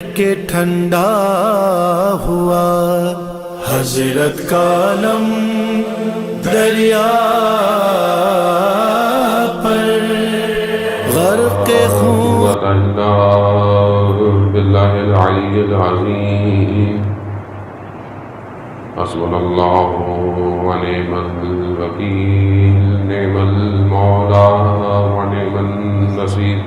کہ ٹھنڈا ہوا حضرت کا علم دریا پر غرق خون باللہ العلی العظیم حسبنا اللہ ونعم الوکیل نعم المولا ونعم النصیر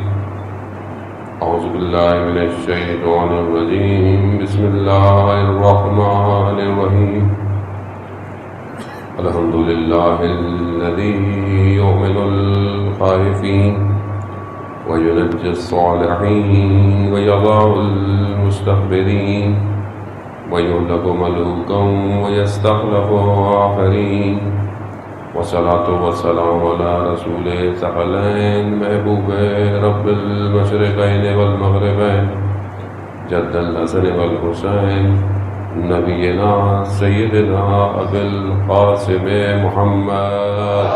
اعوذ باللہ من الشیطان الرجیم بسم اللہ الرحمن الرحیم الحمد للہ الذی یؤمن الخائفین وينجي الصالحين ويضع المستكبرين ويهلك ملوكا ويستخلف آخرين والصلاة والسلام على رسول ثقلين محبوب رب المشرقين والمغربين جد الحسن والحسين نبينا سيدنا أبي القاسم محمد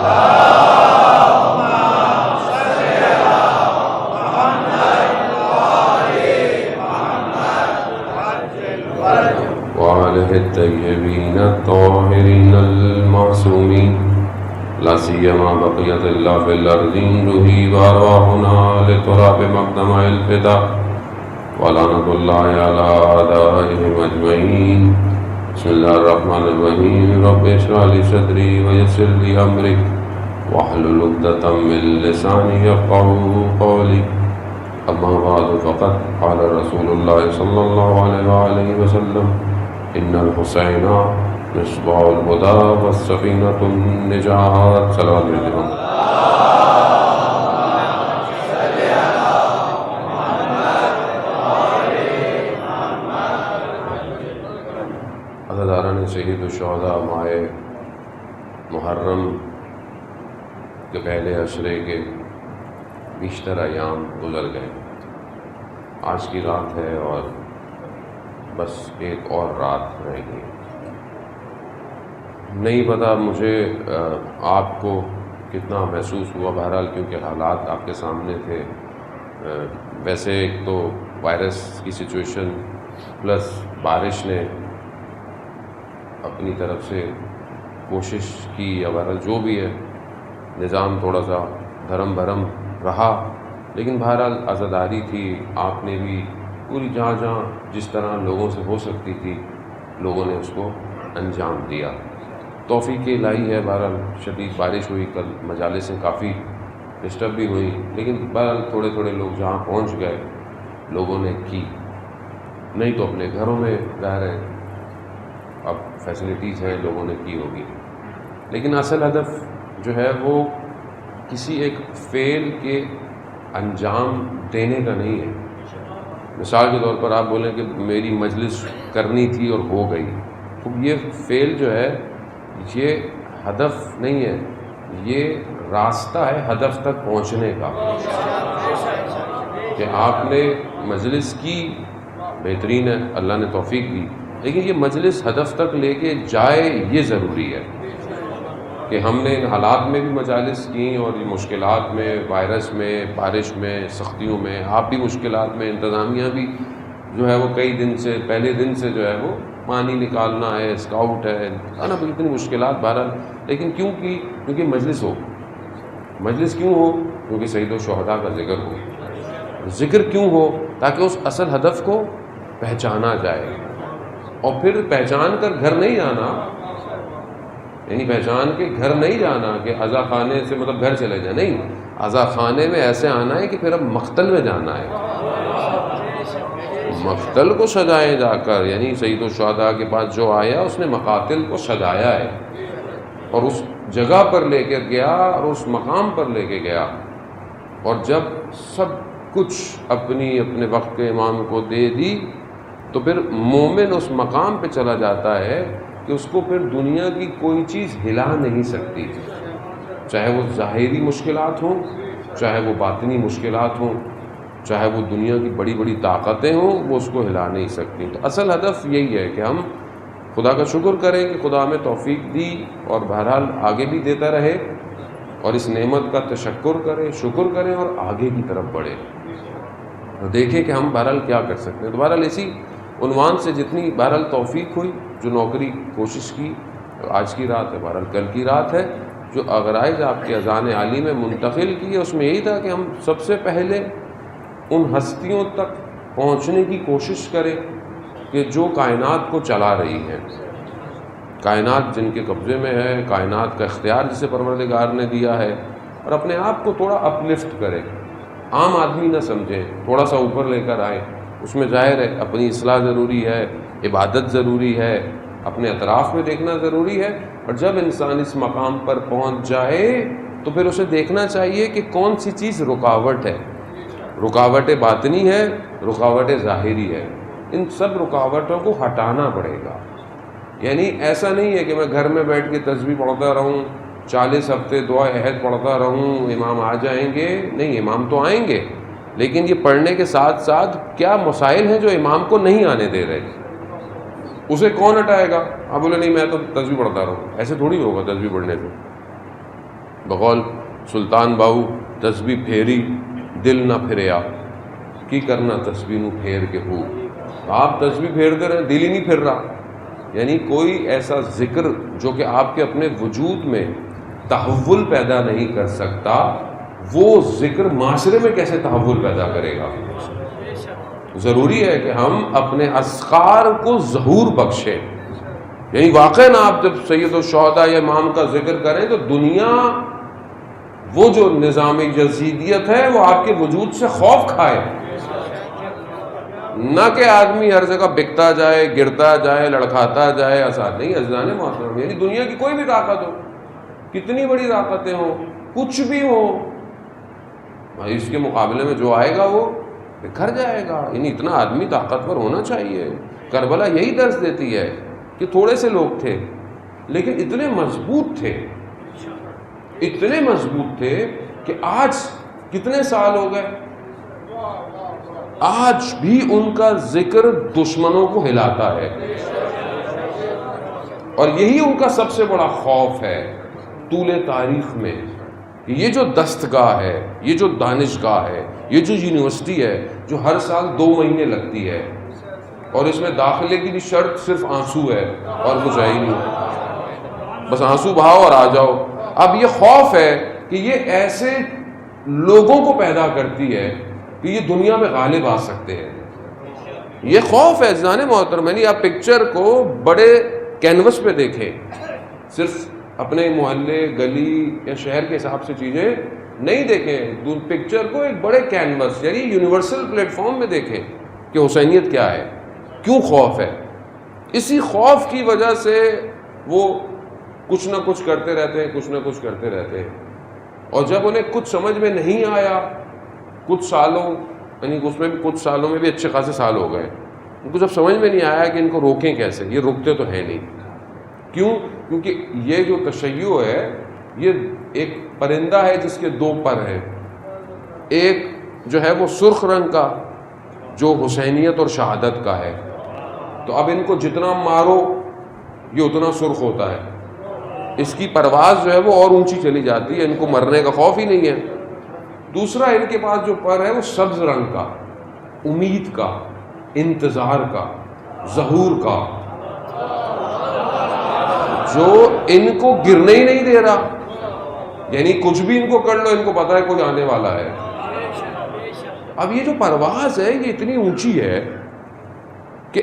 وآله الطيبين الطاهرين المعصومين لا سيما بقية الله في الأرض روحي وأرواحنا لتراب مقدمة الفداء ولعنة الله على أعدائهم أجمعين بسم الله الرحمن الرحيم رب اشرح لي صدري ويسر لي أمري واحلل عقدة من لساني يفقهوا قولي أما بعد فقد قال رسول الله صلى الله عليه وآله وسلم إن الحسين مصباح الهدى والسفينة النجاة صلوات عليكم عزیزان شہید الشہداء ماہ محرم کے پہلے عشرے کے بیشتر ایام گزر گئے. آج کی رات ہے اور بس ایک اور رات رہ گئی. نہیں پتا مجھے آپ کو کتنا محسوس ہوا، بہرحال کیونکہ حالات آپ کے سامنے تھے. ویسے ایک تو وائرس کی سچویشن پلس بارش نے اپنی طرف سے کوشش کی، یا بہرحال جو بھی ہے نظام تھوڑا سا دھرم بھرم رہا، لیکن بہرحال عزاداری تھی. آپ نے بھی پوری جہاں جس طرح لوگوں سے ہو سکتی تھی لوگوں نے اس کو انجام دیا. توفیق الہی ہے. بہرحال شدید بارش ہوئی، کل مجالسیں کافی ڈسٹرب بھی ہوئی، لیکن بہرحال تھوڑے تھوڑے لوگ جہاں پہنچ گئے لوگوں نے کی، نہیں تو اپنے گھروں میں رہ رہے. اب فیسلٹیز ہیں لوگوں نے کی ہوگی، لیکن اصل ہدف جو ہے وہ کسی ایک فعل کے انجام دینے کا نہیں ہے. مثال کے طور پر آپ بولیں کہ میری مجلس کرنی تھی اور ہو گئی، تو یہ فعل جو ہے یہ ہدف نہیں ہے، یہ راستہ ہے ہدف تک پہنچنے کا. کہ آپ نے مجلس کی، بہترین ہے، اللہ نے توفیق دی، لیکن یہ مجلس ہدف تک لے کے جائے یہ ضروری ہے. کہ ہم نے ان حالات میں بھی مجالس کیں اور یہ مشکلات میں، وائرس میں، بارش میں، سختیوں میں، آپ بھی مشکلات میں، انتظامیہ بھی جو ہے وہ کئی دن سے، پہلے دن سے جو ہے وہ پانی نکالنا ہے، اسکاؤٹ ہے نا، اتنی مشکلات بہرحال. لیکن کیوں کی؟ کیونکہ مجلس ہو. مجلس کیوں ہو؟ کیونکہ سید الشہداء کا ذکر ہو. ذکر کیوں ہو؟ تاکہ اس اصل ہدف کو پہچانا جائے، اور پھر پہچان کر گھر نہیں جانا، یعنی پہچان کے گھر نہیں جانا کہ عزا خانے سے مطلب گھر چلے جائیں، نہیں، عزا خانے میں ایسے آنا ہے کہ پھر اب مقتل میں جانا ہے. مقتل کو سجائے جا کر، یعنی سید الشہداء کے پاس جو آیا اس نے مقاتل کو سجایا ہے، اور اس جگہ پر لے کر گیا اور اس مقام پر لے کے گیا. اور جب سب کچھ اپنے وقت کے امام کو دے دی تو پھر مومن اس مقام پہ چلا جاتا ہے کہ اس کو پھر دنیا کی کوئی چیز ہلا نہیں سکتی، چاہے وہ ظاہری مشکلات ہوں، چاہے وہ باطنی مشکلات ہوں، چاہے وہ دنیا کی بڑی بڑی طاقتیں ہوں، وہ اس کو ہلا نہیں سکتی. تو اصل ہدف یہی ہے کہ ہم خدا کا شکر کریں کہ خدا ہمیں توفیق دی، اور بہرحال آگے بھی دیتا رہے، اور اس نعمت کا تشکر کریں، شکر کریں اور آگے کی طرف بڑھیں. تو دیکھیں کہ ہم بہرحال کیا کر سکتے ہیں. تو بہرحال اسی عنوان سے جتنی بہرحال توفیق ہوئی، جو نوکری کوشش کی، آج کی رات ہے، بہرحال کل کی رات ہے، جو اغرائز آپ کے اذان عالی میں منتقل کی ہے، اس میں یہی تھا کہ ہم سب سے پہلے ان ہستیوں تک پہنچنے کی کوشش کریں کہ جو کائنات کو چلا رہی ہیں، کائنات جن کے قبضے میں ہے، کائنات کا اختیار جسے پروردگار نے دیا ہے، اور اپنے آپ کو تھوڑا اپلفٹ کریں، عام آدمی نہ سمجھیں، تھوڑا سا اوپر لے کر آئیں. اس میں ظاہر ہے اپنی اصلاح ضروری ہے، عبادت ضروری ہے، اپنے اطراف میں دیکھنا ضروری ہے. اور جب انسان اس مقام پر پہنچ جائے تو پھر اسے دیکھنا چاہیے کہ کون سی چیز رکاوٹ ہے. رکاوٹ باطنی ہے، رکاوٹ ظاہری ہے. ان سب رکاوٹوں کو ہٹانا پڑے گا. یعنی ایسا نہیں ہے کہ میں گھر میں بیٹھ کے تسبیح پڑھتا رہوں، 40 ہفتے دعا عہد پڑھتا رہوں، امام آ جائیں گے. نہیں، امام تو آئیں گے، لیکن یہ پڑھنے کے ساتھ ساتھ کیا مسائل ہیں جو امام کو نہیں آنے دے رہے، اسے کون ہٹائے گا؟ آپ بولے نہیں میں تو تسبیح پڑھتا رہوں. ایسے تھوڑی ہوگا تسبیح پڑھنے سے. بقول سلطان باہو تسبیح پھیری دل نہ پھریا کی کرنا تسبیح نو پھیر کے ہو. آپ تسبیح پھیرتے رہے، دل ہی نہیں پھر رہا. یعنی کوئی ایسا ذکر جو کہ آپ کے اپنے وجود میں تحول پیدا نہیں کر سکتا، وہ ذکر معاشرے میں کیسے تحول پیدا کرے گا؟ ضروری ہے کہ ہم اپنے اذکار کو ظہور بخشیں. یعنی واقعاً آپ جب سید الشہداء یا امام کا ذکر کریں تو دنیا وہ جو نظام یزیدیت ہے وہ آپ کے وجود سے خوف کھائے، نہ کہ آدمی ہر جگہ بکتا جائے، گرتا جائے، لڑکھاتا جائے. آسان نہیں عزیزان محترم. یعنی دنیا کی کوئی بھی طاقت ہو، کتنی بڑی طاقتیں ہوں، کچھ بھی ہو، اس کے مقابلے میں جو آئے گا وہ بکھر جائے گا. یعنی اتنا آدمی طاقتور ہونا چاہیے. کربلا یہی درس دیتی ہے کہ تھوڑے سے لوگ تھے لیکن اتنے مضبوط تھے، اتنے مضبوط تھے کہ آج کتنے سال ہو گئے، آج بھی ان کا ذکر دشمنوں کو ہلاتا ہے. اور یہی ان کا سب سے بڑا خوف ہے طول تاریخ میں. یہ جو دستگاہ ہے، یہ جو دانشگاہ ہے، یہ جو یونیورسٹی ہے جو ہر سال 2 مہینے لگتی ہے اور اس میں داخلے کی بھی شرط صرف آنسو ہے اور کچھ ہے ہی نہیں، بس آنسو بہاؤ اور آ جاؤ. اب یہ خوف ہے کہ یہ ایسے لوگوں کو پیدا کرتی ہے کہ یہ دنیا میں غالب آ سکتے ہیں. یہ خوف ہے عزیزان محترم. یعنی آپ پکچر کو بڑے کینوس پہ دیکھیں، صرف اپنے محلے، گلی یا شہر کے حساب سے چیزیں نہیں دیکھیں. پکچر کو ایک بڑے کینوس یعنی یونیورسل پلیٹ فارم میں دیکھیں کہ حسینیت کیا ہے، کیوں خوف ہے. اسی خوف کی وجہ سے وہ کچھ نہ کچھ کرتے رہتے ہیں، کچھ نہ کچھ کرتے رہتے ہیں. اور جب انہیں کچھ سمجھ میں نہیں آیا، کچھ سالوں، یعنی اس میں بھی کچھ سالوں میں بھی اچھے خاصے سال ہو گئے، ان کو جب سمجھ میں نہیں آیا کہ ان کو روکیں کیسے، یہ رکتے تو ہیں نہیں. کیوں؟ کیونکہ یہ جو تشیع ہے یہ ایک پرندہ ہے جس کے 2 پر ہیں. ایک جو ہے وہ سرخ رنگ کا جو حسینیت اور شہادت کا ہے، تو اب ان کو جتنا مارو یہ اتنا سرخ ہوتا ہے. اس کی پرواز جو ہے وہ اور اونچی چلی جاتی ہے، ان کو مرنے کا خوف ہی نہیں ہے. دوسرا ان کے پاس جو پر ہے وہ سبز رنگ کا، امید کا، انتظار کا، ظہور کا، جو ان کو گرنے ہی نہیں دے رہا. یعنی کچھ بھی ان کو کر لو، ان کو پتا ہے کوئی آنے والا ہے. اب یہ جو پرواز ہے یہ اتنی اونچی ہے کہ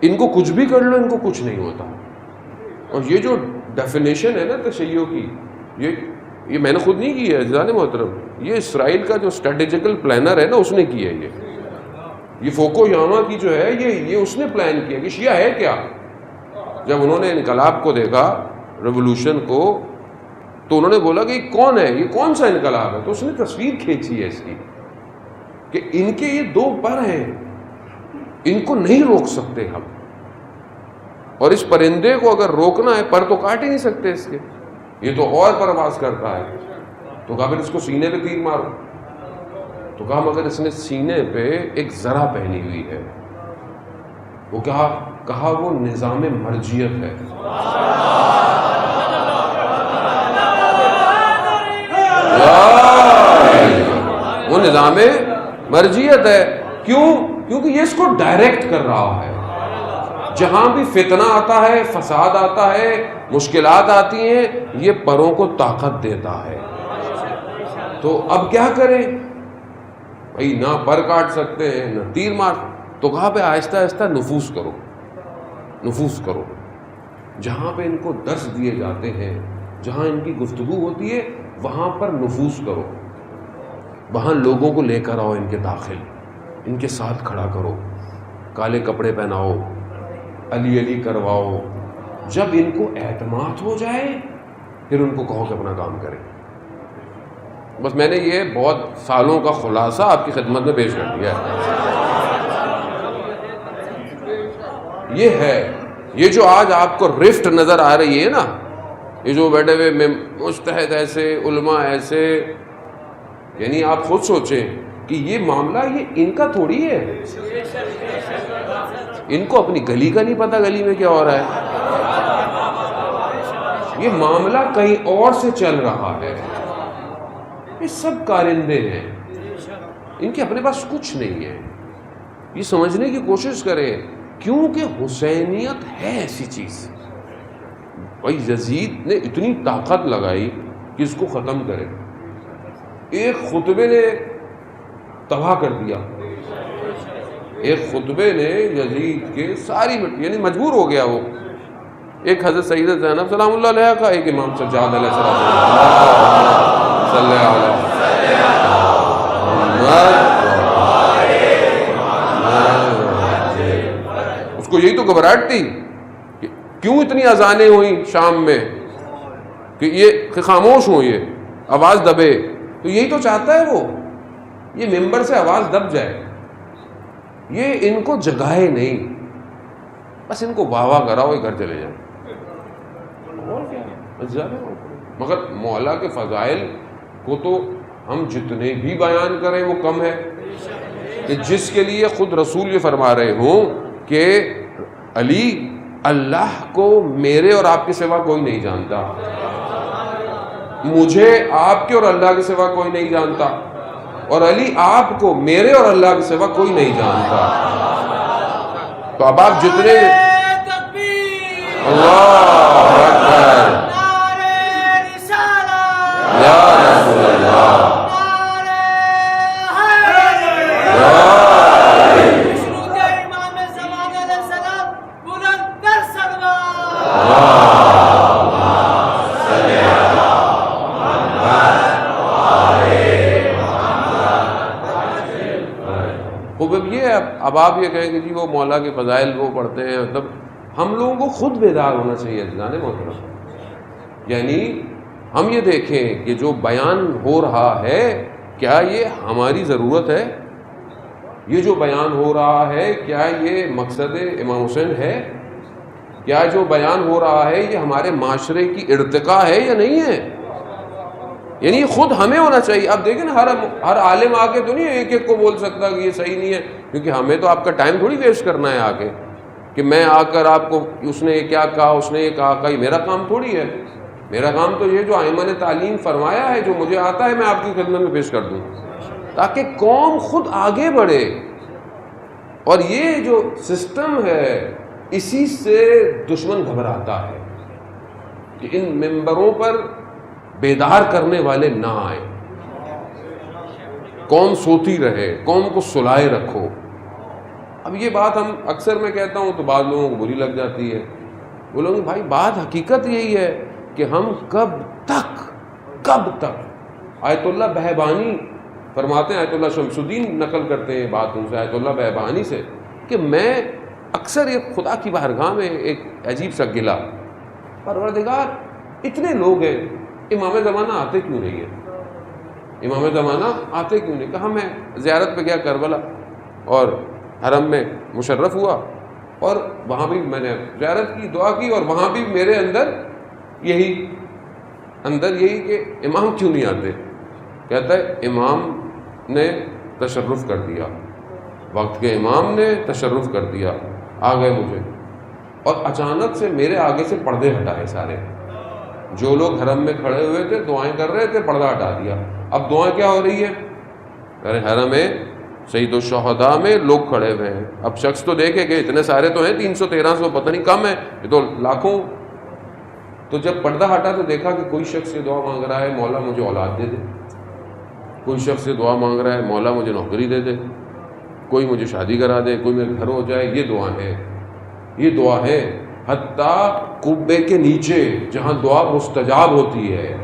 ان کو کچھ بھی کر لو ان کو کچھ نہیں ہوتا. اور یہ جو ڈیفینیشن ہے نا تشیع کی، یہ میں نے خود نہیں کی ہے عزیزان محترم، یہ اسرائیل کا جو اسٹریٹجیکل پلانر ہے نا اس نے کی ہے. یہ فوکو یاما کی جو ہے یہ اس نے پلان کیا کہ شیعہ ہے کیا. جب انہوں نے انقلاب کو دیکھا، ریولوشن کو، تو انہوں نے بولا کہ یہ کون ہے، یہ کون سا انقلاب ہے. تو اس نے تصویر کھینچی ہے اس کی کہ ان کے یہ 2 پر ہیں، ان کو نہیں روک سکتے ہم. اور اس پرندے کو اگر روکنا ہے، پر تو کاٹ ہی نہیں سکتے اس کے، یہ تو اور پرواز کرتا ہے. تو کہا پھر اس کو سینے پہ تیر مارو. تو کہا مگر اس نے سینے پہ ایک ذرہ پہنی ہوئی ہے. وہ کہا وہ نظام مرجیت ہے. وہ نظام مرجیت ہے کیوں؟ کیونکہ یہ اس کو ڈائریکٹ کر رہا ہے. جہاں بھی فتنہ آتا ہے، فساد آتا ہے، مشکلات آتی ہیں، یہ پروں کو طاقت دیتا ہے. تو اب کیا کریں بھائی؟ نہ پر کاٹ سکتے ہیں، نہ تیر مار. تو کہا پہ آہستہ آہستہ نفوذ کرو، نفوذ کرو. جہاں پہ ان کو درس دیے جاتے ہیں، جہاں ان کی گفتگو ہوتی ہے، وہاں پر نفوذ کرو. وہاں لوگوں کو لے کر آؤ ان کے داخل، ان کے ساتھ کھڑا کرو، کالے کپڑے پہناؤ، علی علی کرواؤ. جب ان کو اعتماد ہو جائے پھر ان کو کہو کہ اپنا کام کریں. بس میں نے یہ بہت سالوں کا خلاصہ آپ کی خدمت میں پیش کر دیا ہے. یہ ہے، یہ جو آج آپ کو رفٹ نظر آ رہی ہے نا، یہ جو بیٹھے ہوئے مجتہد ایسے، علماء ایسے، یعنی آپ خود سوچیں کہ یہ معاملہ یہ ان کا تھوڑی ہے. ان کو اپنی گلی کا نہیں پتا گلی میں کیا ہو رہا ہے. یہ معاملہ کہیں اور سے چل رہا ہے. یہ سب کارندے ہیں، ان کے اپنے پاس کچھ نہیں ہے. یہ سمجھنے کی کوشش کریں کیونکہ حسینیت ہے ایسی چیز. بھائی یزید نے اتنی طاقت لگائی کہ اس کو ختم کرے. ایک خطبے نے تباہ کر دیا. ایک خطبے نے یزید کے ساری یعنی مجبور ہو گیا وہ. ایک حضرت سیدہ زینب سلام اللہ علیہ کا، ایک امام سجاد علیہ السلام صلی اللہ علیہ اس کو یہی تو گھبراہٹ تھی کہ کیوں اتنی اذانیں ہوئیں شام میں کہ یہ خاموش ہوں، یہ آواز دبے. تو یہی تو چاہتا ہے وہ، یہ ممبر سے آواز دب جائے. یہ ان کو جگائے نہیں، بس ان کو واہ واہ کراؤ، یہ گھر چلے جائیں. مگر مولا کے فضائل کو تو ہم جتنے بھی بیان کریں وہ کم ہے. کہ جس کے لیے خود رسول یہ فرما رہے ہوں کہ علی اللہ کو میرے اور آپ کے سوا کوئی نہیں جانتا، مجھے آپ کے اور اللہ کے سوا کوئی نہیں جانتا، اور علی آپ کو میرے اور اللہ کے سوا کوئی نہیں جانتا. تو اب آپ جتنے اللہ اکبر یا رسول اللہ اب آپ یہ کہیں کہ جی وہ مولا کے فضائل وہ پڑھتے ہیں، مطلب ہم لوگوں کو خود بیدار ہونا چاہیے عزیزان محترم. یعنی ہم یہ دیکھیں کہ جو بیان ہو رہا ہے کیا یہ ہماری ضرورت ہے؟ یہ جو بیان ہو رہا ہے کیا یہ مقصد امام حسین ہے؟ کیا جو بیان ہو رہا ہے یہ ہمارے معاشرے کی ارتقاء ہے یا نہیں ہے؟ یعنی خود ہمیں ہونا چاہیے. اب دیکھیں نا ہر عالم آ کے تو نہیں ایک ایک کو بول سکتا کہ یہ صحیح نہیں ہے، کیونکہ ہمیں تو آپ کا ٹائم تھوڑی ویسٹ کرنا ہے آ کے کہ میں آ کر آپ کو اس نے یہ کیا کہا، اس نے یہ کہا. یہ میرا کام تھوڑی ہے. میرا کام تو یہ جو ائمہ نے تعلیم فرمایا ہے، جو مجھے آتا ہے، میں آپ کی خدمت میں پیش کر دوں تاکہ قوم خود آگے بڑھے. اور یہ جو سسٹم ہے اسی سے دشمن گھبراتا ہے کہ ان ممبروں پر بیدار کرنے والے نہ آئیں، قوم سوتی رہے، قوم کو سلائے رکھو. اب یہ بات ہم اکثر میں کہتا ہوں تو بعض لوگوں کو بری لگ جاتی ہے. بولوں گے بھائی بات حقیقت یہی ہے کہ ہم کب تک آیت اللہ بہبانی فرماتے ہیں، آیت اللہ شمس الدین نقل کرتے ہیں بات ان سے، آیت اللہ بہبانی سے، کہ میں اکثر یہ خدا کی بارگاہ میں ایک عجیب سا گلا، پروردگار اتنے لوگ ہیں، امام زمانہ آتے کیوں نہیں ہے؟ امام زمانہ آتے کیوں نہیں؟ کہا میں زیارت پہ گیا کربلا اور حرم میں مشرف ہوا، اور وہاں بھی میں نے زیارت کی، دعا کی، اور وہاں بھی میرے اندر یہی کہ امام کیوں نہیں آتے؟ کہتا ہے امام نے تشرف کر دیا، وقت کے امام نے تشرف کر دیا، آ گئے مجھے، اور اچانک سے میرے آگے سے پردے ہٹائے سارے. جو لوگ حرم میں کھڑے ہوئے تھے دعائیں کر رہے تھے، پردہ ہٹا دیا. اب دعائیں کیا ہو رہی ہے؟ ارے حرم سید الشہداء میں لوگ کھڑے ہوئے ہیں. اب شخص تو دیکھے کہ اتنے سارے تو ہیں 300 1300 پتہ نہیں کم ہے، یہ تو لاکھوں. تو جب پردہ ہٹا تو دیکھا کہ کوئی شخص یہ دعا مانگ رہا ہے مولا مجھے اولاد دے دے، کوئی شخص یہ دعا مانگ رہا ہے مولا مجھے نوکری دے دے، کوئی مجھے شادی کرا دے، کوئی میرے گھر ہو جائے. یہ دعا ہے، یہ دعا ہے. حتیٰ قبے کے نیچے جہاں دعا مستجاب ہوتی ہے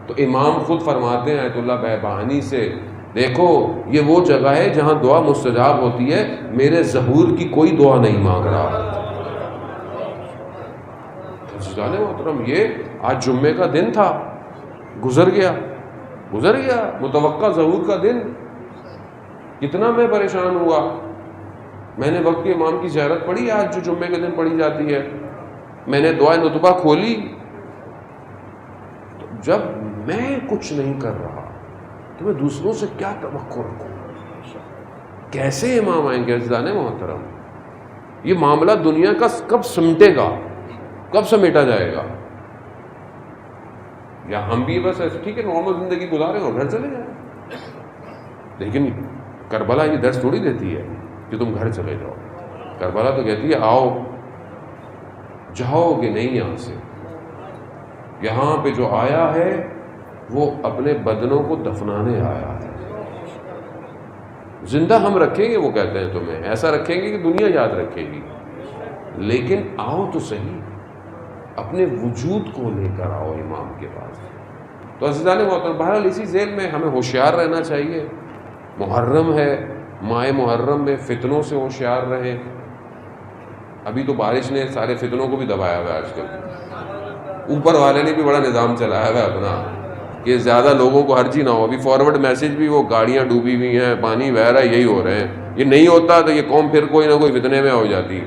تو امام خود فرماتے ہیں آیت اللہ بہبہانی سے، دیکھو یہ وہ جگہ ہے جہاں دعا مستجاب ہوتی ہے، میرے ظہور کی کوئی دعا نہیں مانگ رہا. جانے محترم یہ آج جمعے کا دن تھا، گزر گیا متوقع ظہور کا دن. کتنا میں پریشان ہوا. میں نے وقت کے امام کی زیارت پڑھی آج جو جمعے کے دن پڑھی جاتی ہے، میں نے دعائے نطبہ کھولی، تو جب میں کچھ نہیں کر رہا تو میں دوسروں سے کیا توقع رکھوں؟ کیسے امام آئیں گے عزیزان محترم؟ یہ معاملہ دنیا کا کب سمٹے گا، کب سمیٹا جائے گا؟ یا ہم بھی بس ایسے ٹھیک ہے نارمل زندگی گزاریں اور گھر چلے جائیں. لیکن کربلا یہ درس تھوڑی دیتی ہے کہ تم گھر چلے جاؤ. کربلا تو کہتی ہے آؤ، جاؤ گے نہیں یہاں سے. یہاں پہ جو آیا ہے وہ اپنے بدنوں کو دفنانے آیا ہے. زندہ ہم رکھیں گے، وہ کہتے ہیں تمہیں ایسا رکھیں گے کہ دنیا یاد رکھے گی، لیکن آؤ تو صحیح، اپنے وجود کو لے کر آؤ امام کے پاس. تو عزیزان محترم بہرحال اسی ذیل میں ہمیں ہوشیار رہنا چاہیے. محرم ہے، ماہ محرم میں فتنوں سے ہوشیار رہیں. ابھی تو بارش نے سارے فتنوں کو بھی دبایا ہوا ہے. آج کل اوپر والے نے بھی بڑا نظام چلایا ہوا ہے اپنا کہ زیادہ لوگوں کو حرجی نہ ہو. ابھی فارورڈ میسج بھی وہ گاڑیاں ڈوبی ہوئی ہیں، پانی بہہ رہا ہے، یہی ہو رہے ہیں. یہ نہیں ہوتا تو یہ قوم پھر کوئی نہ کوئی فتنے میں ہو جاتی.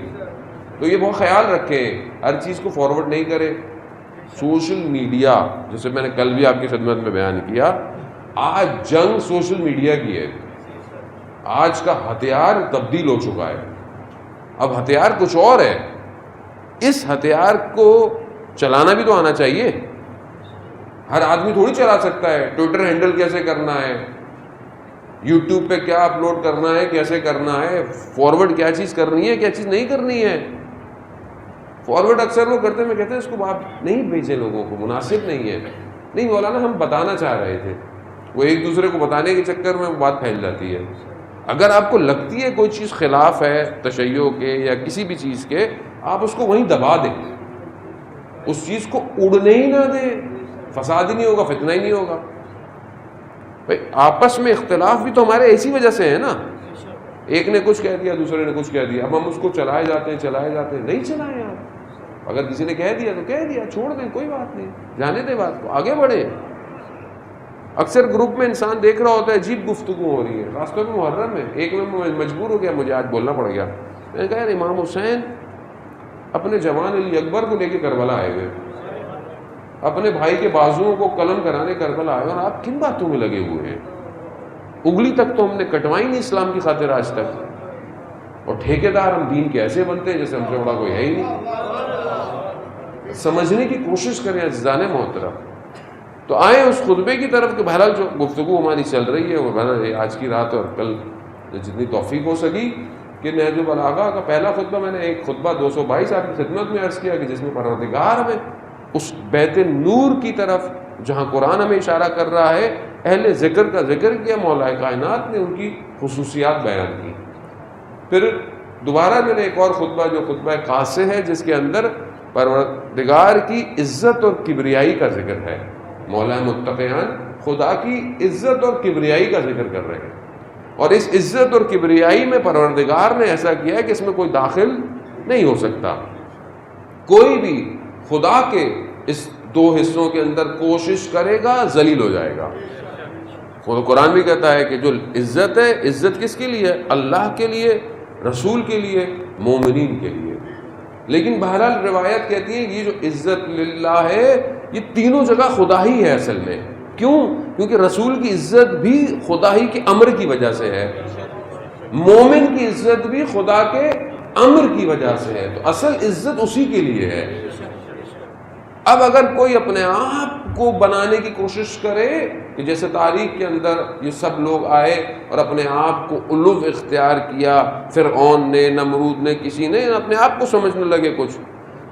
تو یہ بہت خیال رکھیں، ہر چیز کو فارورڈ نہیں کریں. سوشل میڈیا، جیسے میں نے کل بھی آپ کی خدمت میں بیان کیا، آج جنگ سوشل میڈیا کی ہے. آج کا ہتھیار تبدیل ہو چکا ہے. اب ہتھیار کچھ اور ہے. اس ہتھیار کو چلانا بھی تو آنا چاہیے. ہر آدمی تھوڑی چلا سکتا ہے. ٹویٹر ہینڈل کیسے کرنا ہے، یوٹیوب پہ کیا اپلوڈ کرنا ہے، کیسے کرنا ہے، فارورڈ کیا چیز کرنی ہے، کیا چیز نہیں کرنی ہے. فارورڈ اکثر لوگ کرتے ہیں، میں کہتے ہیں اس کو آپ نہیں بھیجیں لوگوں کو، مناسب نہیں ہے. نہیں مولانا ہم بتانا چاہ رہے تھے. وہ ایک دوسرے کو بتانے کے چکر میں بات پھیل جاتی ہے. اگر آپ کو لگتی ہے کوئی چیز خلاف ہے تشیع کے یا کسی بھی چیز کے، آپ اس کو وہیں دبا دیں، اس چیز کو اڑنے ہی نہ دیں. فساد ہی نہیں ہوگا، فتنہ ہی نہیں ہوگا. بھائی آپس میں اختلاف بھی تو ہمارے ایسی وجہ سے ہے نا. ایک نے کچھ کہہ دیا، دوسرے نے کچھ کہہ دیا، اب ہم اس کو چلائے جاتے ہیں. نہیں چلائیں آپ. اگر کسی نے کہہ دیا تو کہہ دیا، چھوڑ دیں، کوئی بات نہیں، جانے دیں بات کو، آگے بڑھیں. اکثر گروپ میں انسان دیکھ رہا ہوتا ہے عجیب گفتگو ہو رہی ہے، خاص طور پہ محرم میں. ایک میں مجبور ہو گیا، مجھے آج بولنا پڑ گیا. میں نے کہا یار امام حسین اپنے جوان علی اکبر کو لے کے کربلا آئے ہوئے، اپنے بھائی کے بازوؤں کو قلم کرانے کربلا آئے، اور آپ کن باتوں میں لگے ہوئے ہیں؟ انگلی تک تو ہم نے کٹوائی نہیں اسلام کی خاطر آج تک. اور ٹھیکیدار ہم دین کے ایسے بنتے ہیں جیسے ہم سے بڑا کوئی ہے ہی نہیں. سمجھنے کی کوشش کریں عزیزان محترم. تو آئیں اس خطبے کی طرف کہ بہرحال جو گفتگو ہماری چل رہی ہے وہ بہرحال آج کی رات اور کل جتنی توفیق ہو سکی کہ نہج البلاغہ کا پہلا خطبہ میں نے ایک خطبہ 222 آپ کی خدمت میں عرض کیا کہ جس میں پروردگار ہمیں اس بیت نور کی طرف جہاں قرآن ہمیں اشارہ کر رہا ہے، اہل ذکر کا ذکر کیا، مولا کائنات نے ان کی خصوصیات بیان کی. پھر دوبارہ میں نے ایک اور خطبہ جو خطبہ قاصے ہے جس کے اندر پروردگار کی عزت اور کبریائی کا ذکر ہے. مولا متقیان خدا کی عزت اور کبریائی کا ذکر کر رہے ہیں، اور اس عزت اور کبریائی میں پروردگار نے ایسا کیا ہے کہ اس میں کوئی داخل نہیں ہو سکتا. کوئی بھی خدا کے اس دو حصوں کے اندر کوشش کرے گا ذلیل ہو جائے گا. قرآن بھی کہتا ہے کہ جو عزت ہے، عزت کس کے لیے؟ اللہ کے لیے، رسول کے لیے، مومنین کے لیے. لیکن بہرحال روایت کہتی ہے یہ جو عزت للہ ہے یہ تینوں جگہ خدا ہی ہے اصل میں. کیوں؟ کیونکہ رسول کی عزت بھی خدا ہی کے امر کی وجہ سے ہے، مومن کی عزت بھی خدا کے امر کی وجہ سے ہے. تو اصل عزت اسی کے لیے ہے. اب اگر کوئی اپنے آپ کو بنانے کی کوشش کرے کہ جیسے تاریخ کے اندر یہ سب لوگ آئے اور اپنے آپ کو علو اختیار کیا، فرعون نے، نمرود نے، کسی نے اپنے آپ کو سمجھنے لگے کچھ،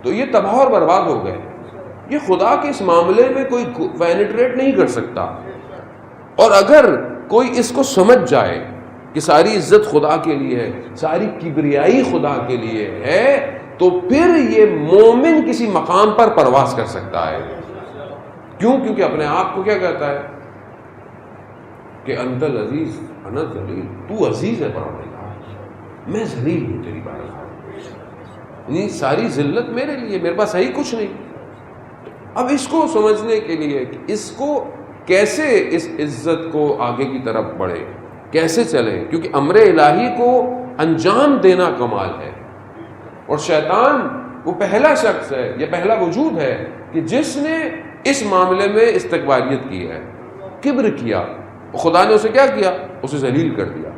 تو یہ تباہ اور برباد ہو گئے۔ یہ خدا کے اس معاملے میں کوئی پینیٹریٹ نہیں کر سکتا، اور اگر کوئی اس کو سمجھ جائے کہ ساری عزت خدا کے لیے ہے، ساری کبریائی خدا کے لیے ہے، تو پھر یہ مومن کسی مقام پر پرواز کر سکتا ہے۔ کیوں؟ کیونکہ اپنے آپ کو کیا کہتا ہے کہ انت العزیز انا ذلیل، تو عزیز ہے پروردگار، میں ذلیل ہوں تیری بارگاہ، یعنی ساری ذلت میرے لیے، میرے پاس صحیح کچھ نہیں۔ اب اس کو سمجھنے کے لیے کہ اس کو کیسے اس عزت کو آگے کی طرف بڑھے، کیسے چلے، کیونکہ امر الہی کو انجام دینا کمال ہے، اور شیطان وہ پہلا شخص ہے، یہ پہلا وجود ہے کہ جس نے اس معاملے میں استکباریت کی ہے، کبر کیا، خدا نے اسے کیا کیا؟ اسے ذلیل کر دیا،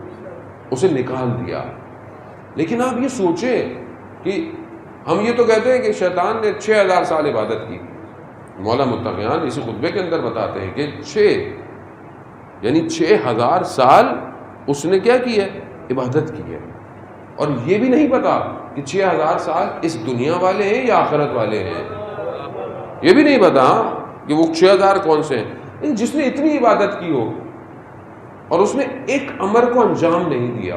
اسے نکال دیا۔ لیکن آپ یہ سوچیں کہ ہم یہ تو کہتے ہیں کہ شیطان نے 6000 سال عبادت کی، مولا متقیان اسی خطبے کے اندر بتاتے ہیں کہ 6000 سال اس نے کیا کی ہے؟ عبادت کی ہے، اور یہ بھی نہیں پتا کہ 6000 سال اس دنیا والے ہیں یا آخرت والے ہیں، یہ بھی نہیں پتا کہ وہ 6000 کون سے ہیں۔ جس نے اتنی عبادت کی ہو اور اس نے ایک امر کو انجام نہیں دیا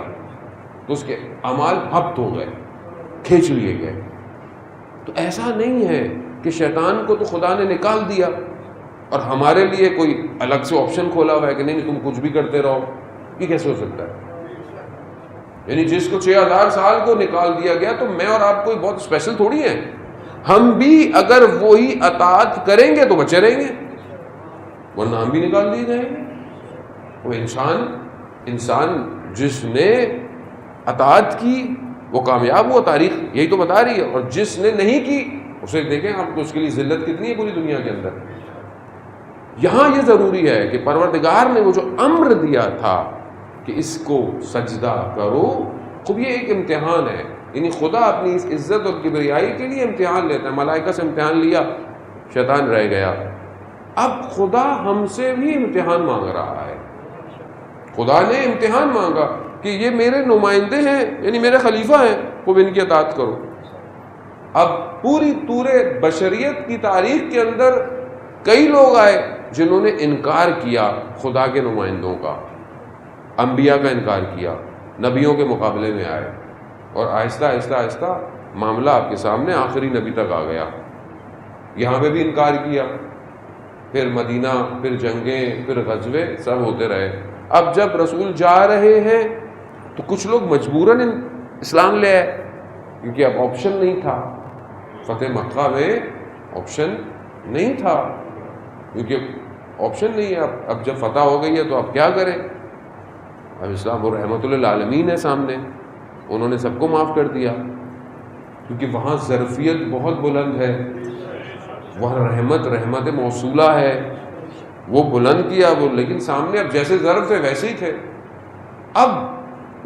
تو اس کے اعمال ہبط ہو گئے، کھینچ لیے گئے۔ تو ایسا نہیں ہے کہ شیطان کو تو خدا نے نکال دیا اور ہمارے لیے کوئی الگ سے آپشن کھولا ہوا ہے کہ نہیں تم کچھ بھی کرتے رہو، یہ کیسے ہو سکتا ہے؟ یعنی جس کو 6000 سال کو نکال دیا گیا تو میں اور آپ کوئی بہت اسپیشل تھوڑی ہیں، ہم بھی اگر وہی اطاعت کریں گے تو بچے رہیں گے، ورنہ ہم بھی نکال دیے جائیں گے۔ وہ انسان جس نے اطاعت کی وہ کامیاب ہوا، تاریخ یہی تو بتا رہی ہے، اور جس نے نہیں کی اسے دیکھیں آپ کو اس کے لیے ذلت کتنی ہے پوری دنیا کے اندر۔ یہاں یہ ضروری ہے کہ پروردگار نے وہ جو امر دیا تھا کہ اس کو سجدہ کرو، خب یہ ایک امتحان ہے، یعنی خدا اپنی اس عزت اور کبریائی کے لیے امتحان لیتا ہے۔ ملائکہ سے امتحان لیا، شیطان رہ گیا، اب خدا ہم سے بھی امتحان مانگ رہا ہے۔ خدا نے امتحان مانگا کہ یہ میرے نمائندے ہیں، یعنی میرے خلیفہ ہیں، خوب ان کی اطاعت کرو۔ اب پوری بشریت کی تاریخ کے اندر کئی لوگ آئے جنہوں نے انکار کیا خدا کے نمائندوں کا، انبیاء کا انکار کیا، نبیوں کے مقابلے میں آئے، اور آہستہ آہستہ آہستہ معاملہ آپ کے سامنے آخری نبی تک آ گیا۔ یہاں پہ بھی انکار کیا، پھر مدینہ، پھر جنگیں، پھر غزوے، سب ہوتے رہے۔ اب جب رسول جا رہے ہیں تو کچھ لوگ مجبوراً اسلام لے آئے، کیونکہ اب آپشن نہیں تھا۔ فتح مکہ میں آپشن نہیں تھا، کیونکہ آپشن نہیں ہے۔ اب جب فتح ہو گئی ہے تو اب کیا کریں؟ اب اسلام وہ رحمت للعالمین ہے سامنے، انہوں نے سب کو معاف کر دیا، کیونکہ وہاں ظرفیت بہت بلند ہے، وہاں رحمت موصولہ ہے، وہ بلند کیا وہ، لیکن سامنے اب جیسے ظرف تھے ویسے ہی تھے۔ اب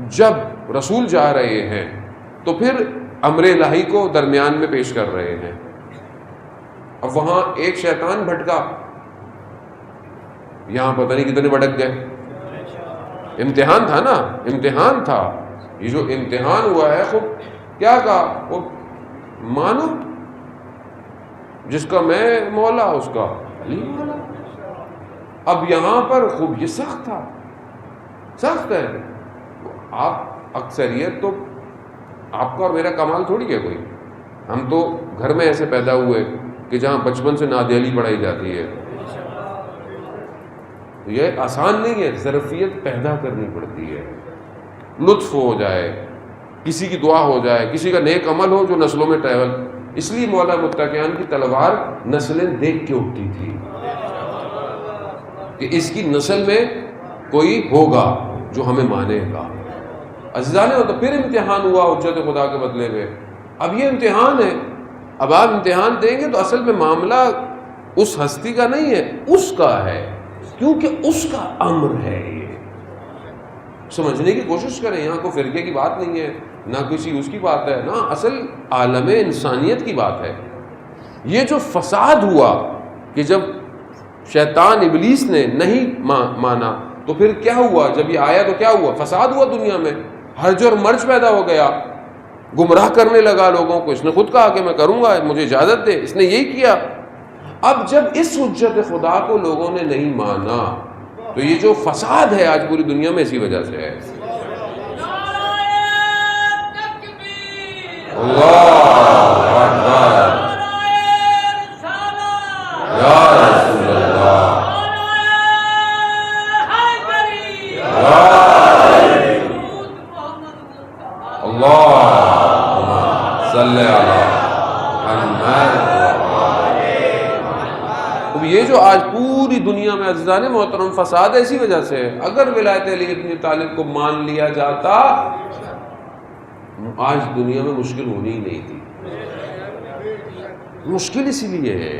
جب رسول جا رہے ہیں تو پھر امر الہی کو درمیان میں پیش کر رہے ہیں۔ اب وہاں ایک شیطان بھٹکا، یہاں پتہ نہیں کتنے بھٹک گئے۔ امتحان تھا نا، امتحان تھا۔ یہ جو امتحان ہوا ہے خوب کیا کہا؟ وہ مانو جس کا میں مولا اس کا علی مولا۔ اب یہاں پر خوب یہ سخت تھا، سخت ہے۔ آپ اکثریت تو آپ کا اور میرا کمال تھوڑی ہے کوئی، ہم تو گھر میں ایسے پیدا ہوئے کہ جہاں بچپن سے نادیلی پڑھائی جاتی ہے، یہ آسان نہیں ہے، ظرفیت پیدا کرنی پڑتی ہے، لطف ہو جائے، کسی کی دعا ہو جائے، کسی کا نیک عمل ہو جو نسلوں میں ٹریول۔ اس لیے مولا متقیان کی تلوار نسلیں دیکھ کے اٹھتی تھی کہ اس کی نسل میں کوئی ہوگا جو ہمیں مانے گا۔ عزیزان تو پھر امتحان ہوا حجت خدا کے بدلے میں۔ اب یہ امتحان ہے، اب آپ امتحان دیں گے تو اصل میں معاملہ اس ہستی کا نہیں ہے، اس کا ہے، کیونکہ اس کا امر ہے۔ یہ سمجھنے کی کوشش کریں، یہاں کوئی فرقے کی بات نہیں ہے، نہ کسی اس کی بات ہے، نہ اصل عالم انسانیت کی بات ہے۔ یہ جو فساد ہوا کہ جب شیطان ابلیس نے نہیں مانا تو پھر کیا ہوا؟ جب یہ آیا تو کیا ہوا؟ فساد ہوا دنیا میں، ہرج اور مرج پیدا ہو گیا، گمراہ کرنے لگا لوگوں کو۔ اس نے خود کہا کہ میں کروں گا، مجھے اجازت دے، اس نے یہی کیا۔ اب جب اس حجت خدا کو لوگوں نے نہیں مانا تو یہ جو فساد ہے آج پوری دنیا میں اسی وجہ سے ہے۔ اللہ اکبر، یا رسول اللہ، اللہم صلی علی محمد۔ اب یہ جو آج پوری دنیا میں عزیزان محترم فساد ہے اسی وجہ سے ہے۔ اگر ولایت علی ابن طالب کو مان لیا جاتا آج دنیا میں مشکل ہونی ہی نہیں تھی۔ مشکل اسی لیے ہے،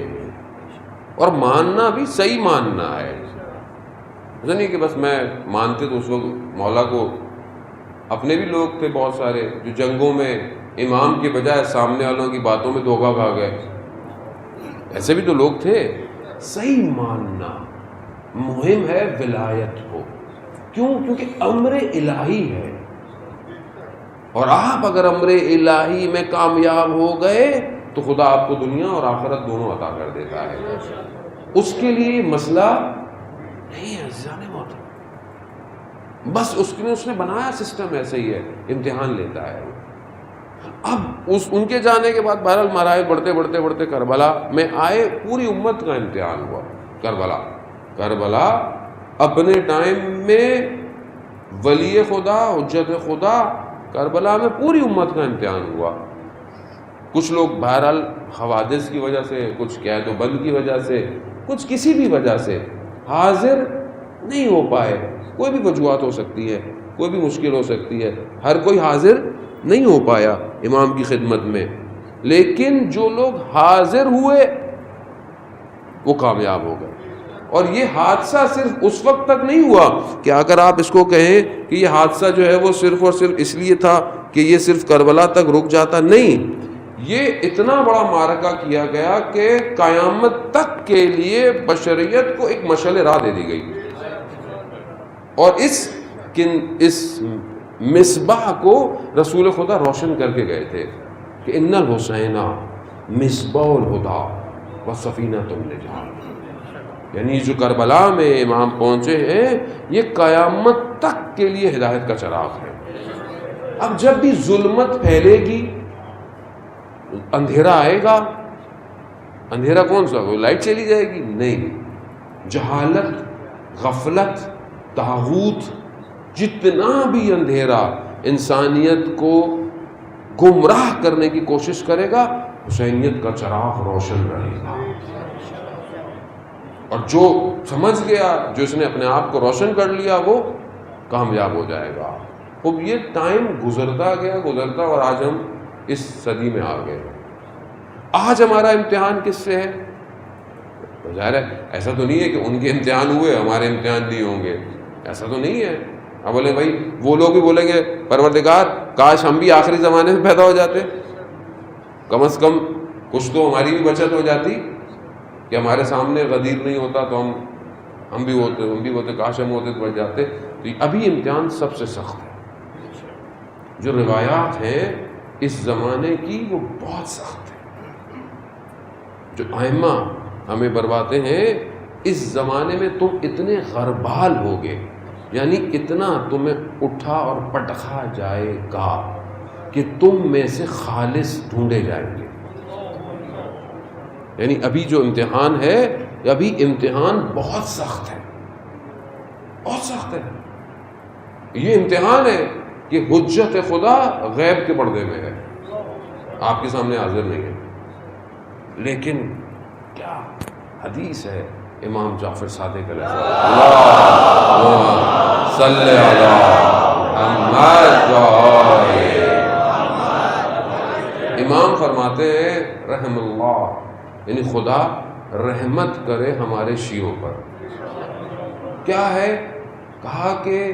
اور ماننا بھی صحیح ماننا ہے، ایسا نہیں کہ بس میں مانتے تو اس وقت مولا کو۔ اپنے بھی لوگ تھے بہت سارے جو جنگوں میں امام کے بجائے سامنے والوں کی باتوں میں دھوکہ کھا گئے، ایسے بھی تو لوگ تھے۔ صحیح ماننا مہم ہے ولایت کو، کیوں؟ کیونکہ امر الہی ہے، اور آپ اگر امر الہی میں کامیاب ہو گئے تو خدا آپ کو دنیا اور آخرت دونوں عطا کر دیتا ہے۔ اس کے لیے مسئلہ نہیں ہے عزیزان محترم، بس اس نے بنایا سسٹم ایسا ہی ہے، امتحان لیتا ہے۔ اب ان کے جانے کے بعد بہرحال مراحل بڑھتے کربلا میں آئے، پوری امت کا امتحان ہوا۔ کربلا اپنے ٹائم میں ولی خدا، حجت خدا، کربلا میں پوری امت کا امتحان ہوا۔ کچھ لوگ بہرحال حوادث کی وجہ سے، کچھ قید و بند کی وجہ سے، کچھ کسی بھی وجہ سے حاضر نہیں ہو پائے۔ کوئی بھی وجوہات ہو سکتی ہے، کوئی بھی مشکل ہو سکتی ہے، ہر کوئی حاضر نہیں ہو پایا امام کی خدمت میں، لیکن جو لوگ حاضر ہوئے وہ کامیاب ہو گئے۔ اور یہ حادثہ صرف اس وقت تک نہیں ہوا کہ اگر آپ اس کو کہیں کہ یہ حادثہ جو ہے وہ صرف اور صرف اس لیے تھا کہ یہ صرف کربلا تک رک جاتا، نہیں، یہ اتنا بڑا معرکہ کیا گیا کہ قیامت تک کے لیے بشریت کو ایک مشعل راہ دے دی گئی۔ اور اس مصباح کو رسول خدا روشن کر کے گئے تھے کہ ان الحسین مصباح الہدی و سفینۃ النجات، یعنی جو کربلا میں امام پہنچے ہیں یہ قیامت تک کے لیے ہدایت کا چراغ ہے۔ اب جب بھی ظلمت پھیلے گی، اندھیرا آئے گا، اندھیرا کون سا؟ وہ لائٹ چلی جائے گی؟ نہیں، جہالت، غفلت، طاغوت، جتنا بھی اندھیرا انسانیت کو گمراہ کرنے کی کوشش کرے گا، حسینیت کا چراغ روشن رہے گا۔ اور جو سمجھ گیا، جو اس نے اپنے آپ کو روشن کر لیا، وہ کامیاب ہو جائے گا۔ اب یہ ٹائم گزرتا گیا اور آج ہم اس صدی میں آ گئے۔ آج ہمارا امتحان کس سے ہے؟ ظاہر ہے ایسا تو نہیں ہے کہ ان کے امتحان ہوئے ہمارے امتحان نہیں ہوں گے، ایسا تو نہیں ہے۔ اب بولے بھائی، وہ لوگ بھی بولیں گے پروردگار کاش ہم بھی آخری زمانے میں پیدا ہو جاتے، کم از کم کچھ تو ہماری بھی بچت ہو جاتی، کہ ہمارے سامنے غدیر نہیں ہوتا تو ہم بھی ہوتے، کاش ہم ہوتے تو بچ جاتے۔ تو ابھی امتحان سب سے سخت ہے۔ جو روایات ہیں اس زمانے کی وہ بہت سخت ہے، جو ائمہ ہمیں برواتے ہیں اس زمانے میں تم اتنے غربال ہوگے، یعنی اتنا تمہیں اٹھا اور پٹخا جائے گا کہ تم میں سے خالص ڈھونڈے جائیں گے۔ یعنی ابھی جو امتحان ہے، ابھی امتحان بہت سخت ہے، بہت سخت ہے۔ یہ امتحان ہے کہ حجت خدا غیب کے پردے میں ہے، آپ کے سامنے حاضر نہیں ہے، لیکن کیا حدیث ہے امام جعفر صادق علیہ السلام، اللہم صلی علی محمد، امام فرماتے ہیں رحم اللہ، یعنی خدا رحمت کرے ہمارے شیعوں پر۔ کیا ہے؟ کہا کہ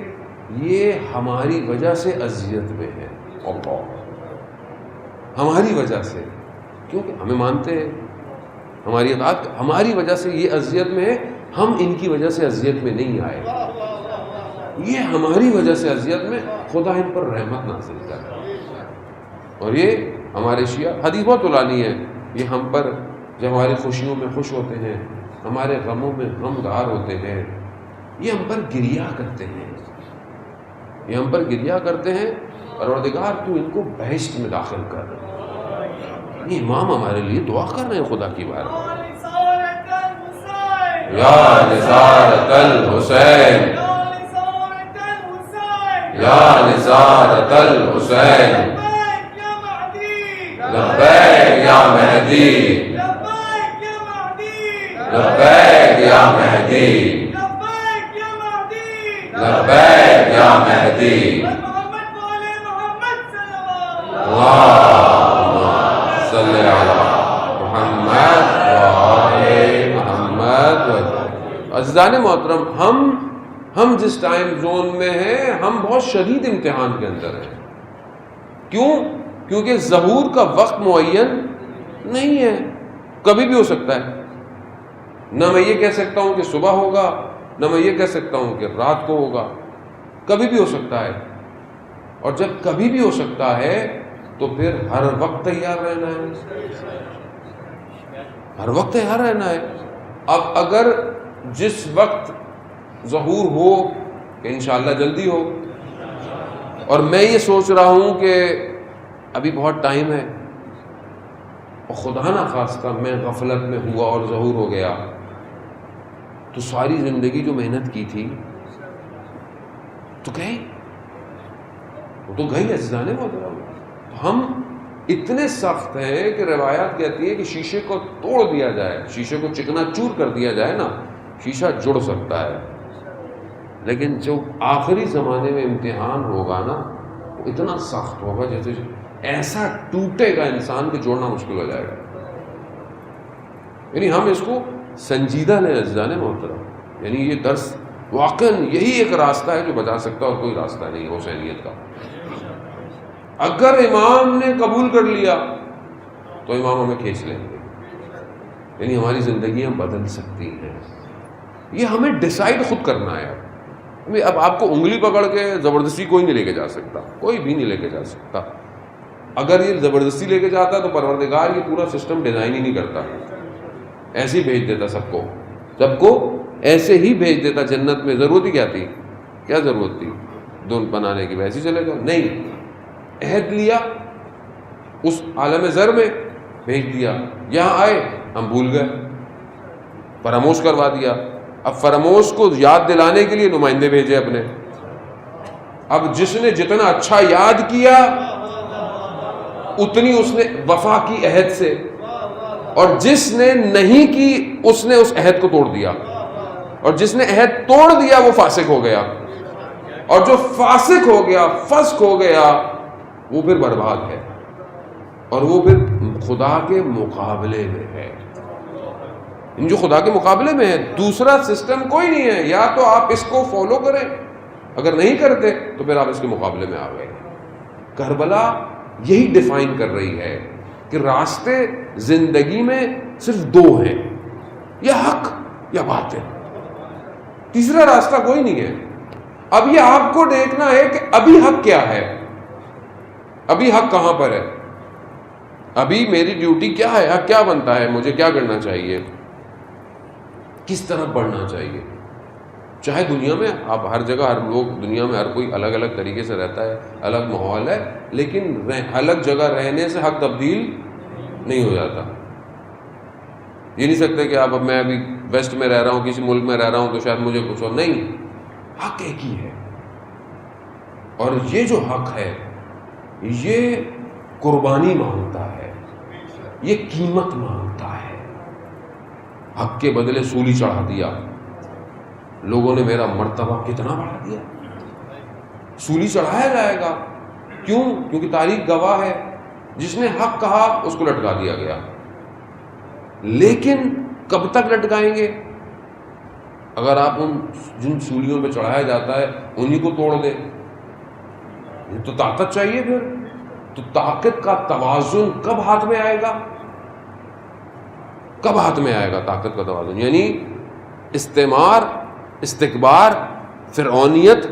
یہ ہماری وجہ سے اذیت میں ہے، اللہ، ہماری وجہ سے، کیونکہ ہمیں مانتے ہیں، ہماری اطاعت، ہماری وجہ سے یہ اذیت میں ہے ہم ان کی وجہ سے اذیت میں نہیں آئے، یہ ہماری وجہ سے اذیت میں، خدا ان پر رحمت نازل کرے. اور یہ ہمارے شیعہ حدیث بہت طولانی ہے، یہ ہم پر جب ہماری خوشیوں میں خوش ہوتے ہیں، ہمارے غموں میں غمگار ہوتے ہیں، یہ ہم پر گریہ کرتے ہیں، یہ ہم پر گریہ کرتے ہیں. پروردگار تو ان کو بہشت میں داخل کر. یہ امام ہمارے لیے دعا کر رہے ہیں خدا کی بار. یا نثارۃ الحسین، یا نثارۃ الحسین، لبیک یا مہدی، لبیک یا مہدی، لبیک یا مہدی. اللہم صلی علی محمد وآل محمد. عزیزان محترم، ہم جس ٹائم زون میں ہیں، ہم بہت شدید امتحان کے اندر ہیں. کیوں؟ کیونکہ ظہور کا وقت معین نہیں ہے، کبھی بھی ہو سکتا ہے. نہ میں یہ کہہ سکتا ہوں کہ صبح ہوگا، نہ میں یہ کہہ سکتا ہوں کہ رات کو ہوگا، کبھی بھی ہو سکتا ہے. اور جب کبھی بھی ہو سکتا ہے تو پھر ہر وقت تیار رہنا ہے، ہر وقت تیار رہنا ہے. اب اگر جس وقت ظہور ہو کہ انشاءاللہ جلدی ہو، اور میں یہ سوچ رہا ہوں کہ ابھی بہت ٹائم ہے، اور خدا نہ خواستہ میں غفلت میں ہوا اور ظہور ہو گیا، تو ساری زندگی جو محنت کی تھی تو گئی، وہ تو گئی. عزیزان محترم، ہم اتنے سخت ہیں کہ روایات کہتی ہے کہ شیشے کو توڑ دیا جائے، شیشے کو چکنا چور کر دیا جائے نا، شیشہ جڑ سکتا ہے، لیکن جو آخری زمانے میں امتحان ہوگا نا، وہ اتنا سخت ہوگا جیسے ایسا ٹوٹے گا انسان کہ جوڑنا مشکل ہو جائے گا. یعنی ہم اس کو سنجیدہ لیں عزیزان محترم. یعنی یہ درس واقعاً یہی ایک راستہ ہے جو بچا سکتا ہے، اور کوئی راستہ نہیں ہے حسینیت کا. اگر امام نے قبول کر لیا تو امام ہمیں کھینچ لیں گے. یعنی ہماری زندگیاں بدل سکتی ہیں، یہ ہمیں ڈیسائیڈ خود کرنا ہے. اب آپ کو انگلی پکڑ کے زبردستی کوئی نہیں لے کے جا سکتا، کوئی بھی نہیں لے کے جا سکتا. اگر یہ زبردستی لے کے جاتا تو پروردگار یہ پورا سسٹم ڈیزائن ہی نہیں کرتا، ایسے ہی بھیج دیتا سب کو ایسے ہی بھیج دیتا جنت میں. ضرورت ہی کیا تھی؟ کیا ضرورت تھی دون بنانے کی؟ ویسے ہی چلے جاؤ. نہیں، عہد لیا اس عالم زر میں، بھیج دیا. یہاں آئے ہم بھول گئے، فراموش کروا دیا. اب فراموش کو یاد دلانے کے لیے نمائندے بھیجے اپنے. اب جس نے جتنا اچھا یاد کیا اتنی اس نے وفا کی عہد سے، اور جس نے نہیں کی اس نے اس عہد کو توڑ دیا، اور جس نے عہد توڑ دیا وہ فاسق ہو گیا، اور جو فاسق ہو گیا، فسق ہو گیا، وہ پھر برباد ہے، اور وہ پھر خدا کے مقابلے میں ہے. جو خدا کے مقابلے میں ہے، دوسرا سسٹم کوئی نہیں ہے. یا تو آپ اس کو فالو کریں، اگر نہیں کرتے تو پھر آپ اس کے مقابلے میں آ گئے. کربلا یہی ڈیفائن کر رہی ہے کہ راستے زندگی میں صرف دو ہیں، یا حق یا باطل، تیسرا راستہ کوئی نہیں ہے. اب یہ آپ کو دیکھنا ہے کہ ابھی حق کیا ہے، ابھی حق کہاں پر ہے، ابھی میری ڈیوٹی کیا ہے، حق کیا بنتا ہے، مجھے کیا کرنا چاہیے، کس طرح بڑھنا چاہیے. چاہے دنیا میں آپ ہر جگہ، ہر لوگ دنیا میں ہر کوئی الگ الگ طریقے سے رہتا ہے، الگ ماحول ہے، لیکن الگ جگہ رہنے سے حق تبدیل نہیں ہو جاتا. یہ نہیں سکتے کہ اب میں ابھی ویسٹ میں رہ رہا ہوں، کسی ملک میں رہ رہا ہوں تو شاید مجھے کچھ ہو، نہیں، حق ایک ہی ہے. اور یہ جو حق ہے یہ قربانی مانگتا ہے، یہ قیمت مانگتا ہے. حق کے بدلے سولی چڑھا دیا، لوگوں نے میرا مرتبہ کتنا بڑھا دیا. سولی چڑھایا جائے گا، کیوں؟ کیونکہ تاریخ گواہ ہے، جس نے حق کہا اس کو لٹکا دیا گیا. لیکن کب تک لٹکائیں گے؟ اگر آپ ان جن سولیوں پہ چڑھایا جاتا ہے انہی کو توڑ دیں تو طاقت چاہیے. پھر تو طاقت کا توازن کب ہاتھ میں آئے گا؟ کب ہاتھ میں آئے گا طاقت کا توازن؟ یعنی استعمار، استکبار، فرعونیت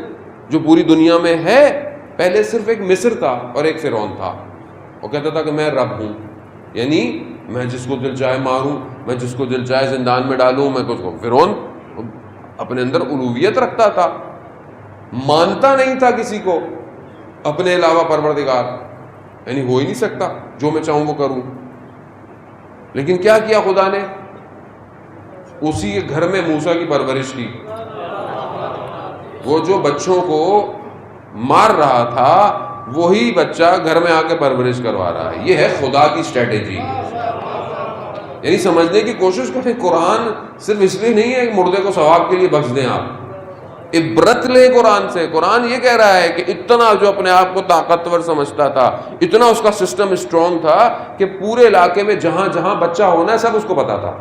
جو پوری دنیا میں ہے. پہلے صرف ایک مصر تھا اور ایک فرعون تھا. وہ کہتا تھا کہ میں رب ہوں، یعنی میں جس کو دل چاہے ماروں، میں جس کو دل چاہے زندان میں ڈالوں، میں کچھ کو. فرعون اپنے اندر الوہیت رکھتا تھا، مانتا نہیں تھا کسی کو اپنے علاوہ پروردگار، یعنی ہو ہی نہیں سکتا جو میں چاہوں وہ کروں. لیکن کیا کیا خدا نے؟ اسی کے گھر میں موسیٰ کی پرورش کی. وہ جو بچوں کو مار رہا تھا وہی بچہ گھر میں آ کے پرورش کروا رہا ہے. یہ ہے خدا کی اسٹریٹجی. یعنی سمجھنے کی کوشش کریں، قرآن صرف اس لیے نہیں ہے کہ مردے کو ثواب کے لیے بخش دیں. آپ عبرت لیں قرآن سے. قرآن یہ کہہ رہا ہے کہ اتنا جو اپنے آپ کو طاقتور سمجھتا تھا، اتنا اس کا سسٹم اسٹرانگ تھا کہ پورے علاقے میں جہاں جہاں بچہ ہونا ہے سب اس کو پتا تھا،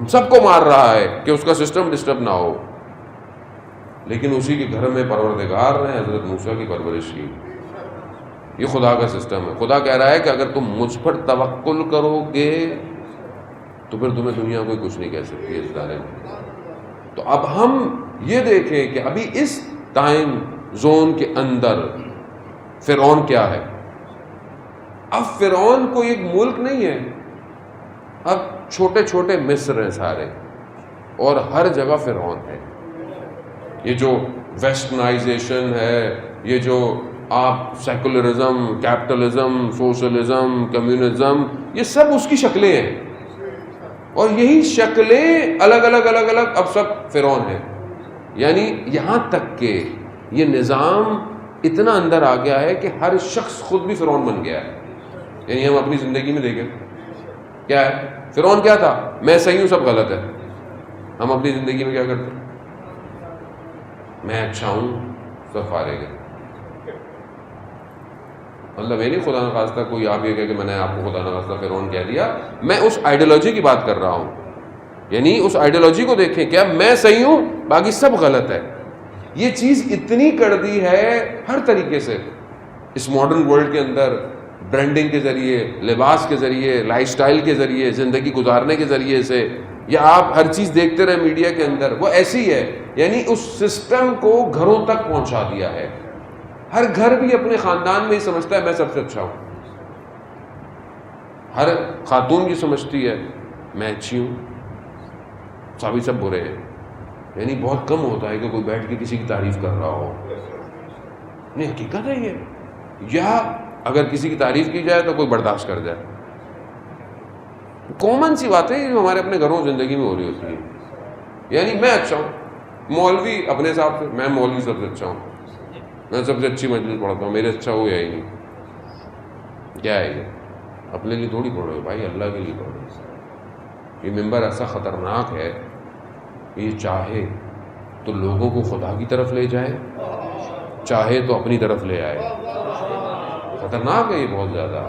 سب کو مار رہا ہے کہ اس کا سسٹم ڈسٹرب نہ ہو. لیکن اسی کے گھر میں پروردگار نے حضرت موسیٰ کی پرورش کی. یہ خدا کا سسٹم ہے. خدا کہہ رہا ہے کہ اگر تم مجھ پر توکل کرو گے تو پھر تمہیں دنیا کوئی کچھ نہیں کہہ سکتی اس بارے میں. تو اب ہم یہ دیکھیں کہ ابھی اس ٹائم زون کے اندر فرعون کیا ہے. اب فرعون کوئی ایک ملک نہیں ہے، اب چھوٹے چھوٹے مصر ہیں سارے، اور ہر جگہ فرعون ہے. یہ جو ویسٹرنائزیشن ہے، یہ جو آپ سیکولرزم، کیپٹلزم، سوشلزم، کمیونزم، یہ سب اس کی شکلیں ہیں، اور یہی شکلیں الگ الگ اب سب فرعون ہیں. یعنی یہاں تک کہ یہ نظام اتنا اندر آ گیا ہے کہ ہر شخص خود بھی فرعون بن گیا ہے. یعنی ہم اپنی زندگی میں دیکھیں کیا ہے. فرعون کیا تھا؟ میں صحیح ہوں سب غلط ہے. ہم اپنی زندگی میں کیا کرتے ہیں؟ میں اچھا ہوں سب فارغ ہے. مطلب یہ نہیں خدا نخواستہ کوئی آپ یہ کہے کہ میں نے آپ کو خدا نخواستہ فرعون کہہ دیا. میں اس آئیڈیالوجی کی بات کر رہا ہوں. یعنی اس آئیڈیالوجی کو دیکھیں، کیا میں صحیح ہوں باقی سب غلط ہے. یہ چیز اتنی کر دی ہے ہر طریقے سے اس ماڈرن ورلڈ کے اندر، برانڈنگ کے ذریعے، لباس کے ذریعے، لائف سٹائل کے ذریعے، زندگی گزارنے کے ذریعے سے، یا آپ ہر چیز دیکھتے رہے میڈیا کے اندر، وہ ایسی ہے. یعنی اس سسٹم کو گھروں تک پہنچا دیا ہے. ہر گھر بھی اپنے خاندان میں ہی سمجھتا ہے میں سب سے اچھا ہوں. ہر خاتون بھی سمجھتی ہے میں اچھی ہوں، سب برے ہیں. یعنی بہت کم ہوتا ہے کہ کوئی بیٹھ کے کسی کی تعریف کر رہا ہو. نہیں، حقیقت ہے یہ. یا اگر کسی کی تعریف کی جائے تو کوئی برداشت کر جائے. کامن سی بات ہے جو ہمارے اپنے گھروں زندگی میں ہو رہی ہوتی ہے. یعنی میں اچھا ہوں، مولوی اپنے حساب سے، میں مولوی سب سے اچھا ہوں، میں سب سے اچھی مجلس پڑھتا ہوں، میرے اچھا ہو یا ہی نہیں. کیا ہے یہ؟ اپنے لیے تھوڑی پڑھ رہے ہو بھائی، اللہ کے لیے پڑھ رہے ہو. یہ منبر ایسا خطرناک ہے، یہ چاہے تو لوگوں کو خدا کی طرف لے جائے، چاہے تو اپنی طرف لے آئے. خطرناک ہے یہ بہت زیادہ.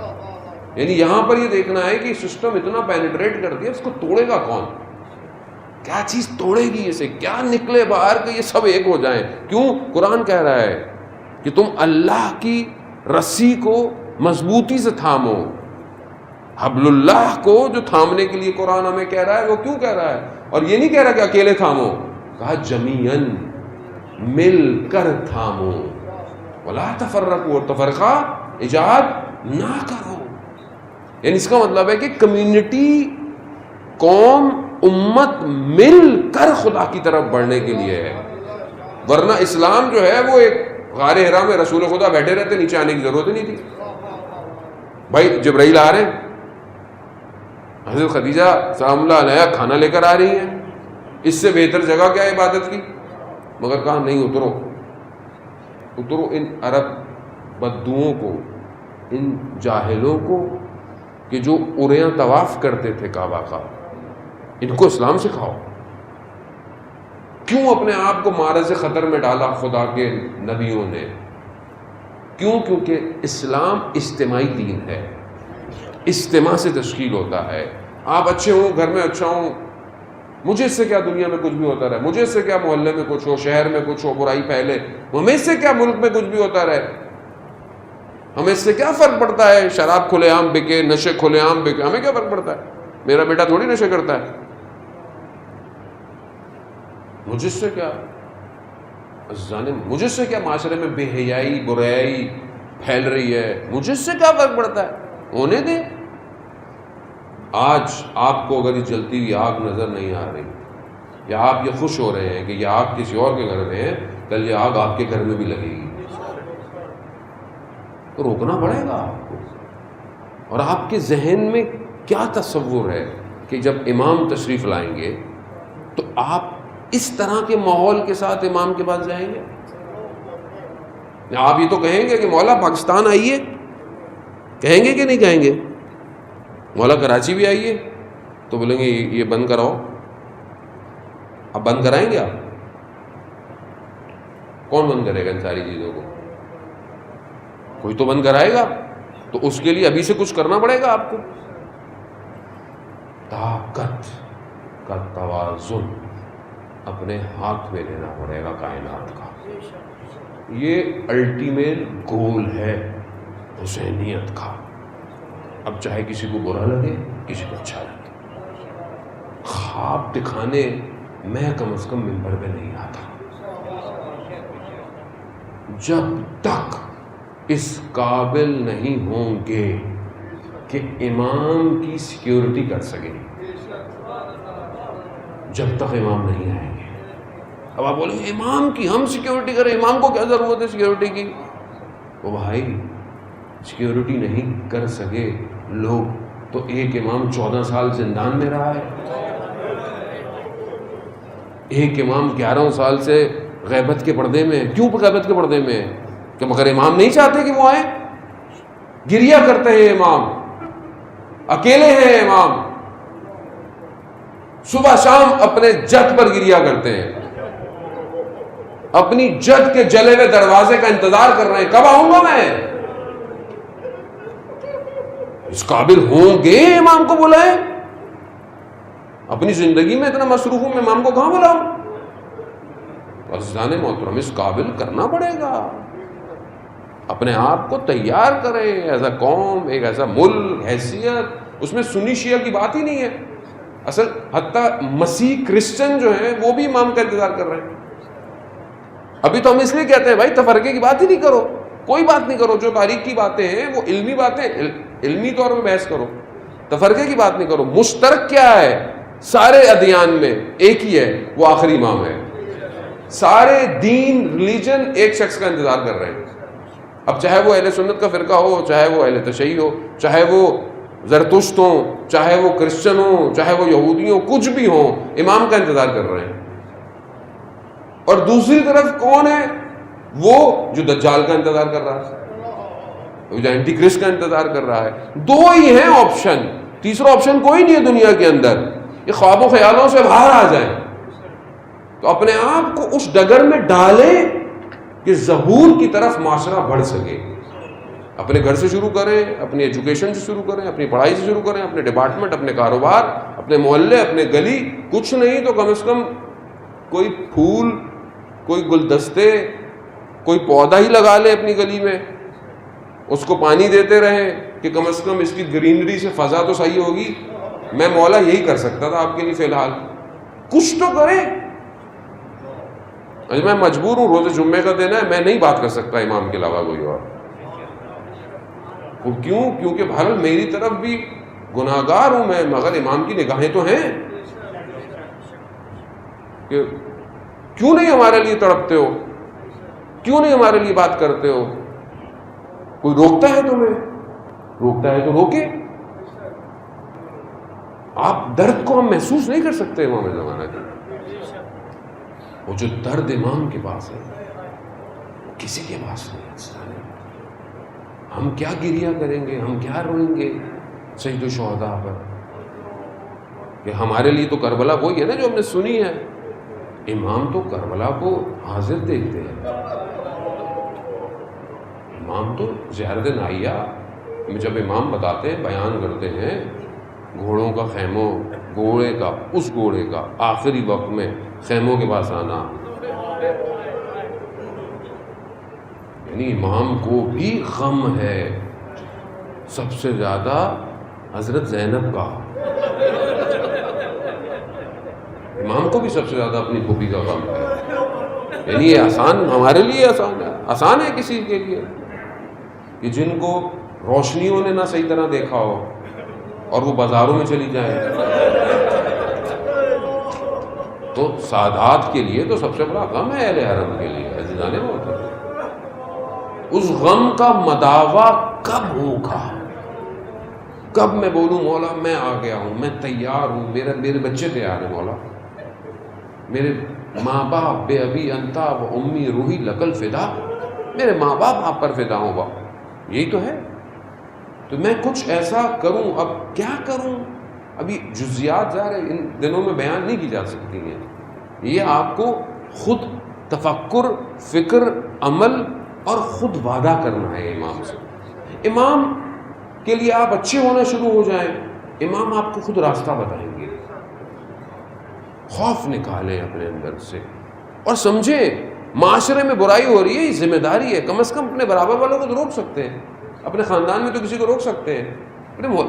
یعنی یہاں پر یہ دیکھنا ہے کہ سسٹم اتنا پینیٹریٹ کر دیا، اس کو توڑے گا کون؟ کیا چیز توڑے گی اسے؟ کیا نکلے باہر کہ یہ سب ایک ہو جائیں؟ کیوں؟ قرآن کہہ رہا ہے کہ تم اللہ کی رسی کو مضبوطی سے تھامو. حبل اللہ کو جو تھامنے کے لیے قرآن ہمیں کہہ رہا ہے، وہ کیوں کہہ رہا ہے؟ اور یہ نہیں کہہ رہا کہ اکیلے تھامو، کہا جمیعاً، مل کر تھامو، ولا تفرقوا، اور تفرقہ ایجاد نہ کرو. یعنی اس کا مطلب ہے کہ کمیونٹی، قوم، امت مل کر خدا کی طرف بڑھنے کے لیے ہے. ورنہ اسلام جو ہے وہ ایک غار حرا میں رسول خدا بیٹھے رہتے، نیچے آنے کی ضرورت ہی نہیں تھی. بھائی جبرائیل آ رہے ہیں، حضرت خدیجہ سلام اللہ علیہ کھانا لے کر آ رہی ہیں، اس سے بہتر جگہ کیا ہے عبادت کی؟ مگر کہا نہیں، اترو ان عرب بدوؤں کو، ان جاہلوں کو کہ جو اریاں طواف کرتے تھے کعبہ کا، ان کو اسلام سکھاؤ. کیوں اپنے آپ کو معرض خطر میں ڈالا خدا کے نبیوں نے؟ کیوں؟ کیونکہ اسلام اجتماعی دین ہے، اجتماع سے تشکیل ہوتا ہے. آپ اچھے ہوں، گھر میں اچھا ہوں، مجھے اس سے کیا دنیا میں کچھ بھی ہوتا رہے، مجھے اس سے کیا محلے میں کچھ ہو، شہر میں کچھ ہو، برائی پھیلے، ہمیں اس سے کیا ملک میں کچھ بھی ہوتا رہے، ہمیں اس سے کیا فرق پڑتا ہے؟ شراب کھلے عام بکے، نشے کھلے عام بکے، ہمیں کیا فرق پڑتا ہے؟ میرا بیٹا تھوڑی نشے کرتا ہے. مجھ سے کیا مجھ سے کیا معاشرے میں بے حیائی برائی پھیل رہی ہے، مجھ سے کیا فرق پڑتا ہے، ہونے دیں. آج آپ کو اگر یہ جلتی ہوئی آگ نظر نہیں آ رہی، یا آپ یہ خوش ہو رہے ہیں کہ یہ آگ کسی اور کے گھر میں ہے، کل یہ آگ آپ کے گھر میں بھی لگے گی. تو روکنا پڑے گا آپ کو. اور آپ کے ذہن میں کیا تصور ہے کہ جب امام تشریف لائیں گے تو آپ اس طرح کے ماحول کے ساتھ امام کے پاس جائیں گے؟ آپ یہ تو کہیں گے کہ مولا پاکستان آئیے، کہیں گے کہ نہیں کہیں گے؟ مولا کراچی بھی آئیے، تو بولیں گے یہ بند کراؤ. آپ بند کرائیں گے؟ آپ کون بند کرے گا ان ساری چیزوں کو؟ کوئی تو بند کرائے گا. تو اس کے لیے ابھی سے کچھ کرنا پڑے گا آپ کو. طاقت کا توازن اپنے ہاتھ میں لینا پڑے گا کائنات کا. یہ الٹیمیٹ گول ہے حسینیت کا. اب چاہے کسی کو برا لگے کسی کو اچھا لگے، خواب دکھانے میں کم از کم منبر پہ نہیں آتا جب تک اس قابل نہیں ہوں گے کہ امام کی سیکیورٹی کر سکیں. جب تک امام نہیں آئیں گے. اب آپ بولیں گے امام کی ہم سیکیورٹی کریں، امام کو کیا ضرورت ہے سیکیورٹی کی؟ وہ بھائی سیکیورٹی نہیں کر سکے لوگ تو ایک امام 14 سال زندان میں رہا ہے، ایک امام 11 سال سے غیبت کے پردے میں. کیوں غیبت کے پردے میں؟ کہ مگر امام نہیں چاہتے کہ وہ آئیں. گریا کرتے ہیں امام، اکیلے ہیں امام، صبح شام اپنے جد پر گریا کرتے ہیں، اپنی جد کے جلے ہوئے دروازے کا انتظار کر رہے ہیں، کب آؤں گا میں. اس قابل ہوں گے امام کو بلائیں. اپنی زندگی میں اتنا مصروف ہوں، میں امام کو کہاں بلاؤں؟ عزیزان محترم، اس قابل کرنا پڑے گا. اپنے آپ کو تیار کریں ایسا قوم، ایک ایسا ملک، حیثیت. اس میں سنی شیعہ کی بات ہی نہیں ہے. اصل حتیٰ مسیح کرسچن جو ہیں وہ بھی امام کا انتظار کر رہے ہیں. ابھی تو ہم اس لیے کہتے ہیں بھائی تفرقے کی بات ہی نہیں کرو، کوئی بات نہیں کرو. جو تاریخ کی باتیں ہیں وہ علمی باتیں، علمی طور پہ بحث کرو، تفرقے کی بات نہیں کرو. مشترک کیا ہے سارے ادیان میں؟ ایک ہی ہے، وہ آخری امام ہے. سارے دین ریلیجن ایک شخص کا انتظار کر رہے ہیں. اب چاہے وہ اہل سنت کا فرقہ ہو، چاہے وہ اہل تشیع ہو، چاہے وہ زرتشت ہوں، چاہے وہ کرسچن ہوں، چاہے وہ یہودی ہوں، کچھ بھی ہوں، امام کا انتظار کر رہے ہیں. اور دوسری طرف کون ہے؟ وہ جو دجال کا انتظار کر رہا ہے، جو اینٹی کرسٹ کا انتظار کر رہا ہے. دو ہی ہیں آپشن، تیسرا آپشن کوئی نہیں ہے دنیا کے اندر. یہ خواب و خیالوں سے باہر آ جائیں تو اپنے آپ کو اس ڈگر میں ڈالیں کہ ظہور کی طرف معاشرہ بڑھ سکے. اپنے گھر سے شروع کریں، اپنی ایجوکیشن سے شروع کریں، اپنی پڑھائی سے شروع کریں، اپنے ڈپارٹمنٹ، اپنے کاروبار، اپنے محلے، اپنے گلی. کچھ نہیں تو کم از کم کوئی پھول، کوئی گلدستے، کوئی پودا ہی لگا لیں اپنی گلی میں. اس کو پانی دیتے رہیں کہ کم از کم اس کی گرینری سے فضا تو صحیح ہوگی. میں مولا یہی کر سکتا تھا آپ کے لیے فی الحال. کچھ تو کریں. میں مجبور ہوں، روز جمعے کا دن ہے، میں نہیں بات کر سکتا امام کے علاوہ کوئی اور. وہ کیوں؟ کیونکہ بہرحال میری طرف بھی گناہگار ہوں میں، مگر امام کی نگاہیں تو ہیں. کہ کیوں نہیں ہمارے لیے تڑپتے ہو؟ کیوں نہیں ہمارے لیے بات کرتے ہو؟ کوئی روکتا ہے تمہیں؟ روکتا ہے تو روکے. آپ درد کو ہم محسوس نہیں کر سکتے امام زمانہ کے. وہ جو درد امام کے پاس ہے کسی کے پاس نہیں ہے. ہم کیا گریا کریں گے، ہم کیا روئیں گے سجدہ الشہداء پر؟ کہ ہمارے لیے تو کربلا وہی ہے نا جو ہم نے سنی ہے. امام تو کربلا کو حاضر دیکھتے ہیں. امام تو زیارت نائیہ میں جب امام بتاتے ہیں، بیان کرتے ہیں گھوڑوں کا خیموں، گھوڑے کا، اس گھوڑے کا آخری وقت میں خیموں کے پاس آنا. یعنی امام کو بھی غم ہے سب سے زیادہ حضرت زینب کا. امام کو بھی سب سے زیادہ اپنی پھوپھی کا غم ہے. یعنی یہ آسان ہمارے لیے آسان ہے کسی کے لیے کہ جن کو روشنیوں نے نہ صحیح طرح دیکھا ہو اور وہ بازاروں میں چلی جائیں. تو سادات کے لیے تو سب سے بڑا غم ہے اہل حرم کے لیے عزیزان محترم. اس غم کا مداوا کب ہوگا؟ کب میں بولوں مولا میں آ گیا ہوں، میں تیار ہوں، میرے بچے تیار ہیں مولا، میرے ماں باپ بے ابی انتا و امی روحی لکل فدا، میرے ماں باپ آپ پر فدا ہوں باپ. یہی تو ہے. تو میں کچھ ایسا کروں. اب کیا کروں؟ ابھی جزیات ظاہر ان دنوں میں بیان نہیں کی جا سکتی ہیں. یہ آپ کو خود تفکر، فکر، عمل اور خود وعدہ کرنا ہے امام سے. امام کے لیے آپ اچھے ہونا شروع ہو جائیں، امام آپ کو خود راستہ بتائیں گے. خوف نکالیں اپنے اندر سے اور سمجھیں معاشرے میں برائی ہو رہی ہے، یہ ذمہ داری ہے. کم از کم اپنے برابر والوں کو تو روک سکتے ہیں، اپنے خاندان میں تو کسی کو روک سکتے ہیں،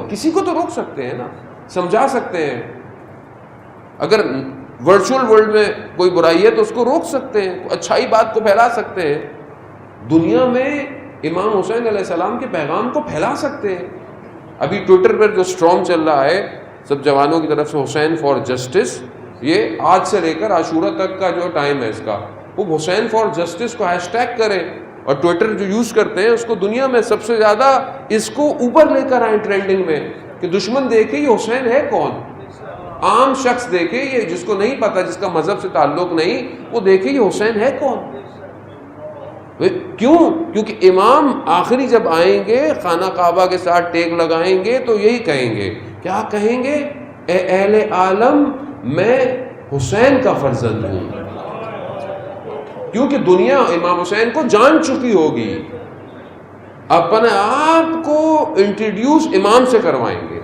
کسی کو تو روک سکتے ہیں نا، سمجھا سکتے ہیں. اگر ورچوئل ورلڈ میں کوئی برائی ہے تو اس کو روک سکتے ہیں، اچھائی بات کو پھیلا سکتے ہیں. دنیا میں امام حسین علیہ السلام کے پیغام کو پھیلا سکتے ہیں. ابھی ٹویٹر پر جو اسٹرام چل رہا ہے سب جوانوں کی طرف سے حسین فار جسٹس، یہ آج سے لے کر عاشورہ تک کا جو ٹائم ہے اس کا، وہ حسین فار جسٹس کو ہیش ٹیگ کریں اور ٹویٹر جو یوز کرتے ہیں اس کو دنیا میں سب سے زیادہ اس کو اوپر لے کر آئیں ٹرینڈنگ میں، کہ دشمن دیکھے یہ حسین ہے کون. عام شخص دیکھے، یہ جس کو نہیں پتا، جس کا مذہب سے تعلق نہیں، وہ دیکھے یہ حسین ہے کون. کیوں؟ کیونکہ امام آخری جب آئیں گے خانہ کعبہ کے ساتھ ٹیک لگائیں گے تو یہی کہیں گے. کیا کہیں گے؟ اے اہل عالم میں حسین کا فرزند ہوں. کیونکہ دنیا امام حسین کو جان چکی ہوگی، اپنے آپ کو انٹروڈیوس امام سے کروائیں گے،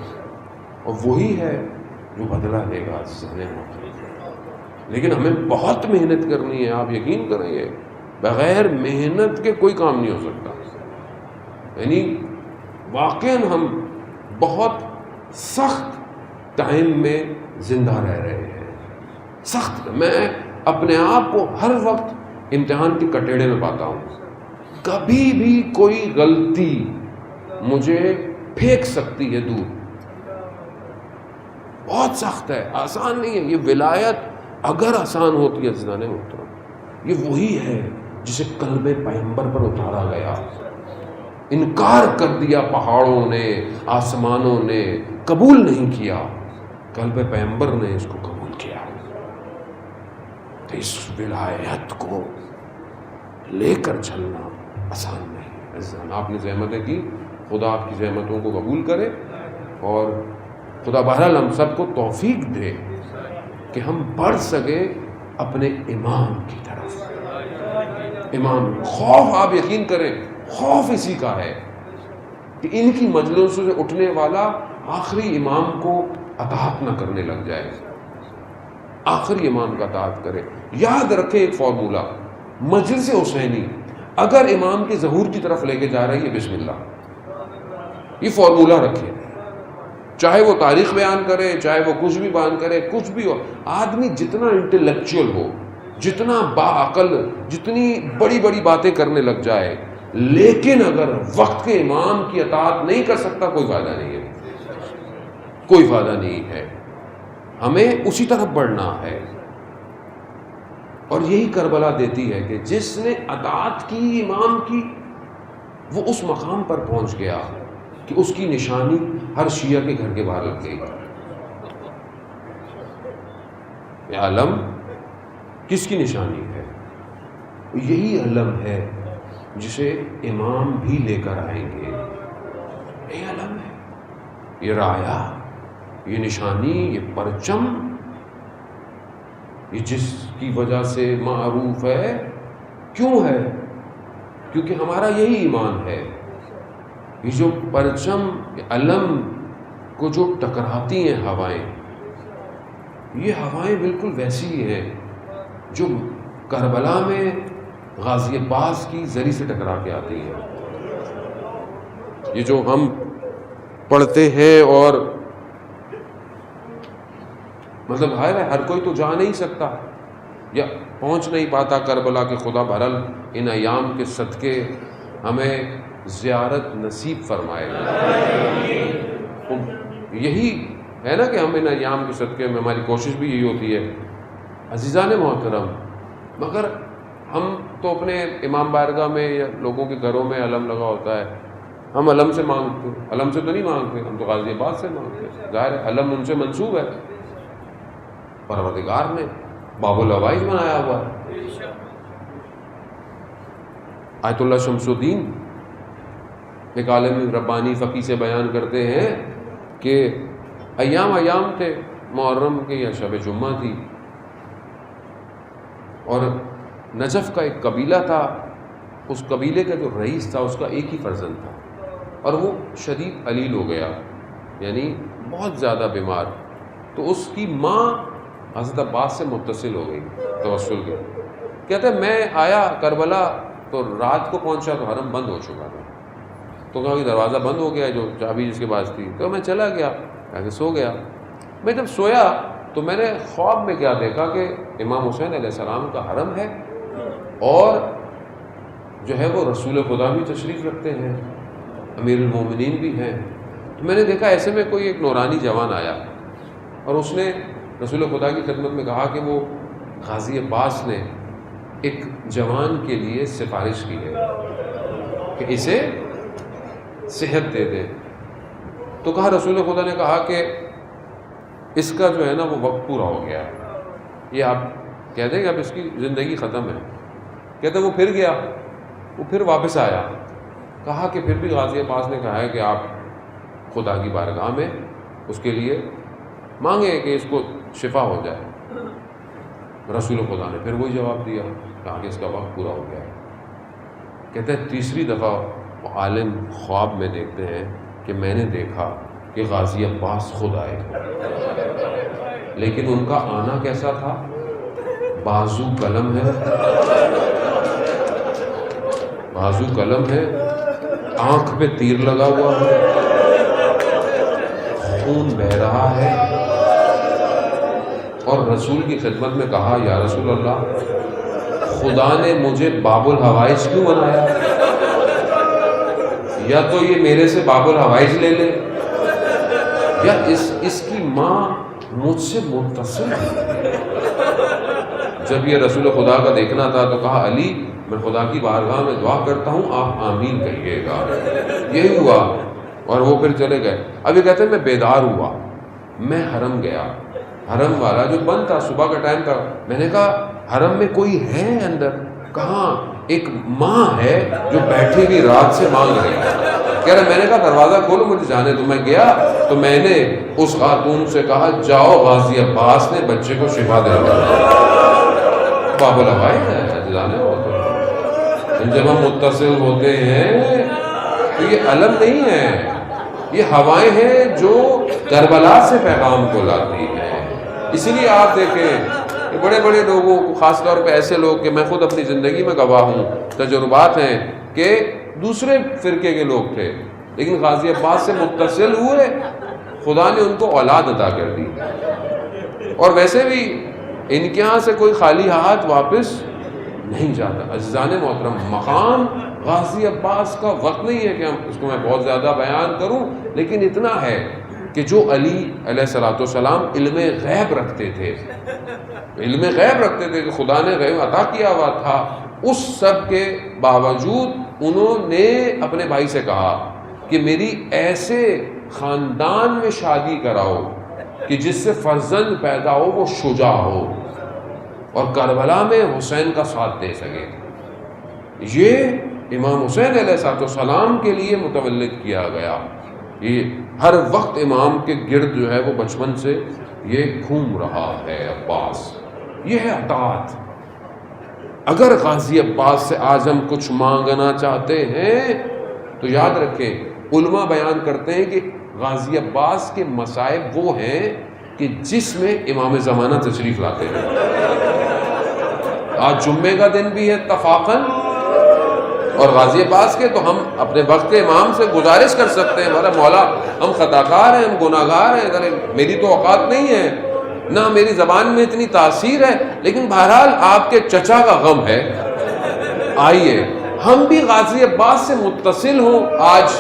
اور وہی ہے جو بدلہ لے گا. لیکن ہمیں بہت محنت کرنی ہے. آپ یقین کریں گے بغیر محنت کے کوئی کام نہیں ہو سکتا. یعنی واقعاً ہم بہت سخت ٹائم میں زندہ رہ رہے ہیں. سخت. میں اپنے آپ کو ہر وقت امتحان کے کٹیڑے میں پاتا ہوں. کبھی بھی کوئی غلطی مجھے پھینک سکتی ہے دور. بہت سخت ہے، آسان نہیں ہے. یہ ولایت اگر آسان ہوتی ہے عزیزان محترم، یہ وہی ہے جسے قلب پیغمبر پر اتارا گیا. انکار کر دیا پہاڑوں نے، آسمانوں نے، قبول نہیں کیا. قلب پیغمبر نے اس کو قبول کیا. تو اس ولایت کو لے کر چلنا آسان نہیں. عزیزان آپ نے زحمتیں کی، خدا آپ کی زحمتوں کو قبول کرے، اور خدا بہرحال ہم سب کو توفیق دے کہ ہم بڑھ سکے اپنے امام کی طرف. امام خوف، آپ یقین کریں خوف اسی کا ہے کہ ان کی مجلسوں سے اٹھنے والا آخری امام کو اطاعت نہ کرنے لگ جائے. آخری امام کا اطاعت کرے. یاد رکھیں ایک فارمولہ، مجلس حسینی اگر امام کے ظہور کی طرف لے کے جا رہی ہے، بسم اللہ، یہ فارمولہ رکھیں. چاہے وہ تاریخ بیان کرے، چاہے وہ کچھ بھی بیان کرے، کچھ بھی ہو. آدمی جتنا انٹلیکچوئل ہو، جتنا باعقل، جتنی بڑی بڑی باتیں کرنے لگ جائے، لیکن اگر وقت کے امام کی اطاعت نہیں کر سکتا، کوئی فائدہ نہیں ہے. کوئی فائدہ نہیں ہے. ہمیں اسی طرف بڑھنا ہے. اور یہی کربلا دیتی ہے کہ جس نے اطاعت کی امام کی، وہ اس مقام پر پہنچ گیا کہ اس کی نشانی ہر شیعہ کے گھر کے باہر لگ گئی. یہ علم کس کی نشانی ہے؟ یہی علم ہے جسے امام بھی لے کر آئیں گے. یہ علم ہے، یہ رایا، یہ نشانی، یہ پرچم، یہ جس کی وجہ سے معروف ہے. کیوں ہے؟ کیونکہ ہمارا یہی ایمان ہے. یہ جو پرچم، علم کو جو ٹکراتی ہیں ہوائیں، یہ ہوائیں بالکل ویسی ہیں جو کربلا میں غازی عباس کی زری سے ٹکرا کے آتی ہیں. یہ جو ہم پڑھتے ہیں اور مطلب ہر کوئی تو جا نہیں سکتا یا پہنچ نہیں پاتا کربلا کہ خدا بہرحال ان ایام کے صدقے ہمیں زیارت نصیب فرمائے گا. یہی ہے نا کہ ہم ان ایام کے صدقے میں ہماری کوشش بھی یہی ہوتی ہے. عزیزان محترم، مگر ہم تو اپنے امام بارگاہ میں یا لوگوں کے گھروں میں علم لگا ہوتا ہے، ہم علم سے مانگتے، علم سے تو نہیں مانگتے، ہم تو غازی آباد سے مانگتے. ظاہر ہے علم ان سے منسوب ہے، پروردگار نے باب الحوائج بنایا ہوا ہے. آیت اللہ شمس الدین ایک عالم ربانی فقی سے بیان کرتے ہیں کہ ایام تھے، محرم کے یا شب جمعہ تھی، اور نجف کا ایک قبیلہ تھا. اس قبیلے کا جو رئیس تھا اس کا ایک ہی فرزند تھا، اور وہ شدید علیل ہو گیا، یعنی بہت زیادہ بیمار. تو اس کی ماں حضرت عباس سے متصل ہو گئی توسل کے. کہتے ہیں میں آیا کربلا تو رات کو پہنچا تو حرم بند ہو چکا تھا. تو کہا کہ دروازہ بند ہو گیا جو چابی جس کے پاس تھی. تو میں چلا گیا، کہ سو گیا. میں جب سویا تو میں نے خواب میں کیا دیکھا کہ امام حسین علیہ السلام کا حرم ہے، اور جو ہے وہ رسول خدا بھی تشریف رکھتے ہیں، امیر المومنین بھی ہیں. تو میں نے دیکھا ایسے میں کوئی ایک نورانی جوان آیا، اور اس نے رسول خدا کی خدمت میں کہا کہ وہ غازی عباس نے ایک جوان کے لیے سفارش کی ہے کہ اسے صحت دے دے. تو کہا رسول خدا نے کہا کہ اس کا جو ہے نا وہ وقت پورا ہو گیا، یہ آپ کہہ دیں کہ اب اس کی زندگی ختم ہے. کہتے وہ پھر گیا، وہ پھر واپس آیا، کہا کہ پھر بھی غازی عباس نے کہا ہے کہ آپ خدا کی بارگاہ میں اس کے لیے مانگے کہ اس کو شفا ہو جائے. رسول خدا نے پھر وہی جواب دیا، کہا کہ اس کا وقت پورا ہو گیا. کہتے ہیں تیسری دفعہ وہ عالم خواب میں دیکھتے ہیں کہ میں نے دیکھا کہ غازی عباس خود آئے، لیکن ان کا آنا کیسا تھا؟ بازو قلم ہے، بازو قلم ہے، آنکھ پہ تیر لگا ہوا ہے، خون بہہ رہا ہے. اور رسول کی خدمت میں کہا یا رسول اللہ، خدا نے مجھے باب الحوائج کیوں بنایا؟ یا تو یہ میرے سے باب الحوائج لے لے، یا اس کی ماں مجھ سے متصل ہے. جب یہ رسول خدا کا دیکھنا تھا تو کہا علی میں خدا کی بارگاہ میں دعا کرتا ہوں، آپ آمین کہیے گا. یہی ہوا، اور وہ پھر چلے گئے. اب یہ کہتے ہیں میں بیدار ہوا، میں حرم گیا. حرم والا جو بند تھا، صبح کا ٹائم تھا. میں نے کہا حرم میں کوئی ہے اندر؟ کہاں؟ ایک ماں ہے جو بیٹھی ہوئی رات سے مانگ رہی ہے. کہہ رہا میں نے کہا دروازہ کھولو مجھے جانے تو. میں گیا تو میں نے اس خاتون سے کہا جاؤ غازی عباس نے بچے کو شفا دے دیا. باب الحوائج ہے جانے ہوتے ہیں. جب ہم متصل ہوتے ہیں تو یہ علم نہیں ہے، یہ ہوائیں ہیں جو کربلا سے پیغام کو لاتی ہیں. اسی لیے آپ دیکھیں کہ بڑے بڑے لوگوں کو، خاص طور پہ ایسے لوگ کہ میں خود اپنی زندگی میں گواہ ہوں، تجربات ہیں کہ دوسرے فرقے کے لوگ تھے لیکن غازی عباس سے متصل ہوئے، خدا نے ان کو اولاد عطا کر دی. اور ویسے بھی ان کے ہاں سے کوئی خالی ہاتھ واپس نہیں جاتا. عزیزان محترم، مقام غازی عباس کا وقت نہیں ہے کہ ہم اس کو میں بہت زیادہ بیان کروں، لیکن اتنا ہے کہ جو علی علیہ الصلوۃ والسلام علم غیب رکھتے تھے، علم غیب رکھتے تھے کہ خدا نے غیب عطا کیا ہوا تھا، اس سب کے باوجود انہوں نے اپنے بھائی سے کہا کہ میری ایسے خاندان میں شادی کراؤ کہ جس سے فرزند پیدا ہو وہ شجاع ہو اور کربلا میں حسین کا ساتھ دے سکے. یہ امام حسین علیہ السلام کے لیے متولد کیا گیا. یہ ہر وقت امام کے گرد جو ہے وہ بچپن سے یہ گھوم رہا ہے عباس. یہ ہے اطاعت. اگر غازی عباس سے آج ہم کچھ مانگنا چاہتے ہیں تو یاد رکھیں علماء بیان کرتے ہیں کہ غازی عباس کے مصائب وہ ہیں کہ جس میں امام زمانہ تشریف لاتے ہیں. آج جمعے کا دن بھی ہے اتفاقاً، اور غازی عباس کے تو ہم اپنے وقت کے امام سے گزارش کر سکتے ہیں، ہمارا مولا ہم خطا کار ہیں، ہم گناہ گار ہیں، میری تو اوقات نہیں ہے، نہ میری زبان میں اتنی تاثیر ہے، لیکن بہرحال آپ کے چچا کا غم ہے، آئیے ہم بھی غازی عباس سے متصل ہوں۔ آج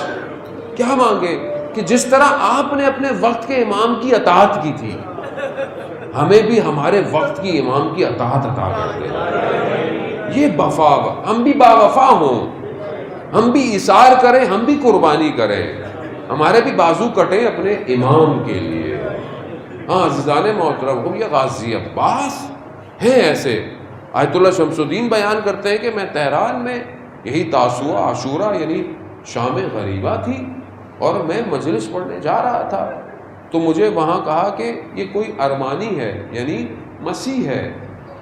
کیا مانگے کہ جس طرح آپ نے اپنے وقت کے امام کی اطاعت کی تھی، ہمیں بھی ہمارے وقت کی امام کی اطاعت عطا کر دے۔ یہ وفا، ہم بھی باوفا ہوں، ہم بھی ایثار کریں، ہم بھی قربانی کریں، ہمارے بھی بازو کٹیں اپنے امام کے لیے۔ ہاں عزیزان محترم، ہم یہ غازی عباس ہیں ایسے۔ آیت اللہ شمس الدین بیان کرتے ہیں کہ میں تہران میں یہی تاسوعہ عاشورہ یعنی شام غریبہ تھی اور میں مجلس پڑھنے جا رہا تھا، تو مجھے وہاں کہا کہ یہ کوئی ارمانی ہے یعنی مسیح ہے،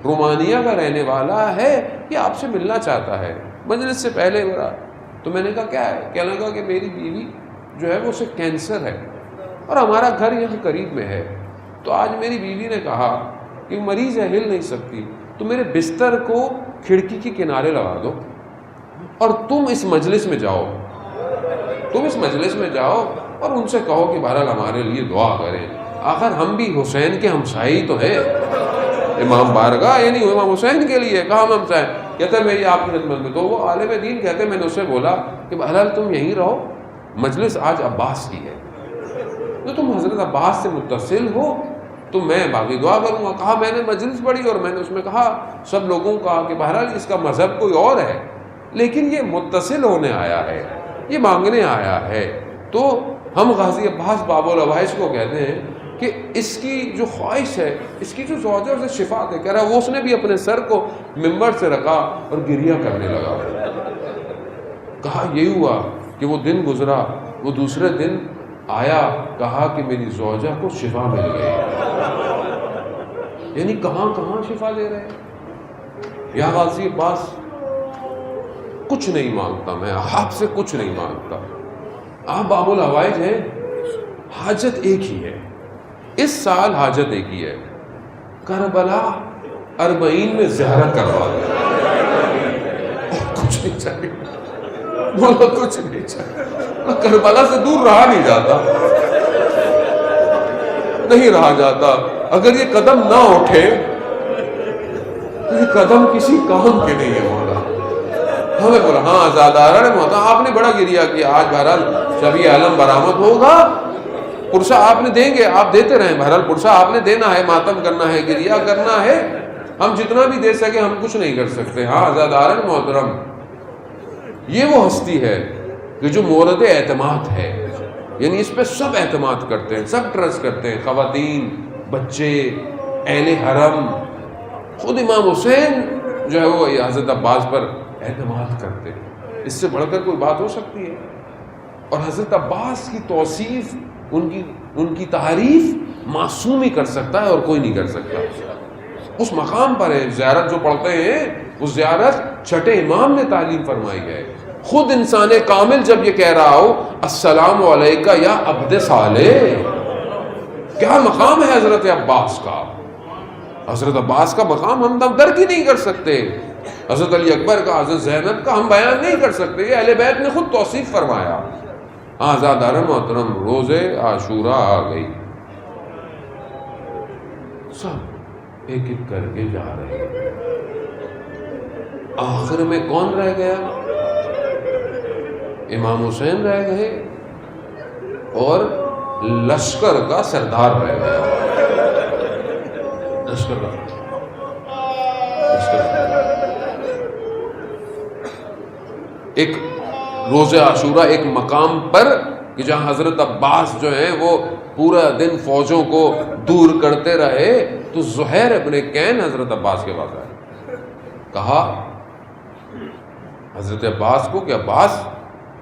رومانیہ کا رہنے والا ہے، یہ آپ سے ملنا چاہتا ہے مجلس سے پہلے برا۔ تو میں نے کہا کیا ہے؟ کہنے لگا کہ میری بیوی جو ہے وہ اسے کینسر ہے اور ہمارا گھر یہاں قریب میں ہے، تو آج میری بیوی نے کہا کہ مریض ہے، ہل نہیں سکتی، تو میرے بستر کو کھڑکی کے کنارے لگا دو اور تم اس مجلس میں جاؤ، تم اس مجلس میں جاؤ اور ان سے کہو کہ بہرحال ہمارے لیے دعا کریں، آخر ہم بھی حسین کے ہمسائے تو ہیں، امام بارگاہ یعنی امام حسین کے لیے کہاں ہم ہمسائے؟ کہتے ہیں میں یہ آپ کی خدمت میں، تو وہ عالم دین کہتے ہیں میں نے اسے بولا کہ بہرحال تم یہیں رہو، مجلس آج عباس کی ہے، تو تم حضرت عباس سے متصل ہو تو میں باقی دعا کروں گا۔ کہا میں نے مجلس پڑھی اور میں نے اس میں کہا سب لوگوں کو کہا کہ بہرحال اس کا مذہب کوئی اور ہے، لیکن یہ متصل ہونے آیا ہے، یہ مانگنے آیا ہے۔ تو ہم غازی عباس باب العوائش کو کہتے ہیں کہ اس کی جو خواہش ہے، اس کی جو زوجہ اسے شفا دے، کہہ رہا ہے وہ اس نے بھی اپنے سر کو ممبر سے رکھا اور گریہ کرنے لگا۔ کہا یہی ہوا کہ وہ دن گزرا، وہ دوسرے دن آیا، کہا کہ میری زوجہ کو شفا مل گئی۔ یعنی کہاں کہاں شفا دے رہے ہیں۔ یا غازی عباس کچھ نہیں مانگتا، میں آپ سے کچھ نہیں مانگتا، آپ باب الحوائج ہیں، حاجت ایک ہی ہے، اس سال حاجت ایک ہی ہے، کربلا 40 میں زیارت کروا دیں، اور کچھ نہیں چاہیے، بولو کچھ نہیں چاہیے۔ کربلا سے دور رہا نہیں جاتا، نہیں رہا جاتا، اگر یہ قدم نہ اٹھے تو یہ قدم کسی کام کے نہیں ہے۔ مولا ہمیں بولا ہاں آزادارہ نے آپ نے بڑا گریہ کیا، آج بہرحال شبیہ عالم برآمد ہوگا، پرسہ آپ نے دیں گے، آپ دیتے رہیں، بہرحال پرسہ آپ نے دینا ہے، ماتم کرنا ہے، گریہ کرنا ہے، ہم جتنا بھی دے سکے ہم کچھ نہیں کر سکتے۔ ہاں آزادارہ محترم، یہ وہ ہستی ہے کہ جو مورد اعتماد ہے، یعنی اس پہ سب اعتماد کرتے ہیں، سب ٹرسٹ کرتے ہیں، خواتین، بچے، اہل حرم، خود امام حسین جو ہے وہ حضرت عباس پر اعتماد کرتے ہیں۔ اس سے بڑھ کر کوئی بات ہو سکتی ہے؟ اور حضرت عباس کی توصیف، ان کی تعریف معصوم ہی کر سکتا ہے اور کوئی نہیں کر سکتا۔ اس مقام پر ہے، زیارت جو پڑھتے ہیں وہ زیارت چھٹے امام نے تعلیم فرمائی ہے۔ خود انسان کامل جب یہ کہہ رہا ہو السلام علیکہ یا عبد صالح، کیا مقام ہے حضرت عباس کا؟ حضرت عباس کا مقام ہم درک ہی نہیں کر سکتے، حضرت علی اکبر کا، حضرت زینب کا ہم بیان نہیں کر سکتے، یہ اہل بیت نے خود توصیف فرمایا۔ آزادارہ محترم، روز عاشورہ آ گئی، سب ایک ایک کر کے جا رہے ہیں، آخر میں کون رہ گیا؟ امام حسین رہ گئے اور لشکر کا سردار رہ گیا، لشکر کا ایک روز عاشورہ ایک مقام پر کہ جہاں حضرت عباس جو ہیں وہ پورا دن فوجوں کو دور کرتے رہے، تو زہیر ابن کین حضرت عباس کے پاس آئے، کہا حضرت عباس کو کہ عباس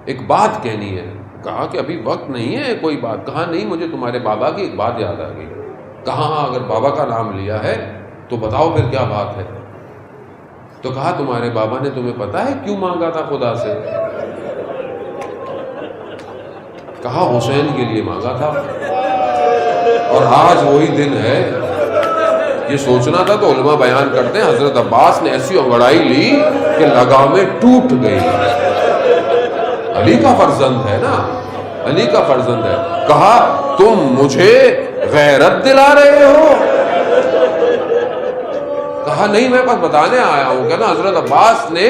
ایک بات کہنی ہے۔ کہا کہ ابھی وقت نہیں ہے کوئی بات۔ کہا نہیں، مجھے تمہارے بابا کی ایک بات یاد آ گئی۔ کہا اگر بابا کا نام لیا ہے تو بتاؤ پھر کیا بات ہے؟ تو کہا تمہارے بابا نے تمہیں پتا ہے کیوں مانگا تھا خدا سے؟ کہا حسین کے لیے مانگا تھا، اور آج وہی دن ہے۔ یہ سوچنا تھا تو علماء بیان کرتے ہیں حضرت عباس نے ایسی انگڑائی لی کہ لگامیں ٹوٹ گئی۔ علی کا فرزند ہے نا، علی کا فرزند ہے۔ کہا تم مجھے غیرت دلا رہے ہو؟ کہا نہیں میں بس بتانے آیا ہوں. کہنا حضرت عباس نے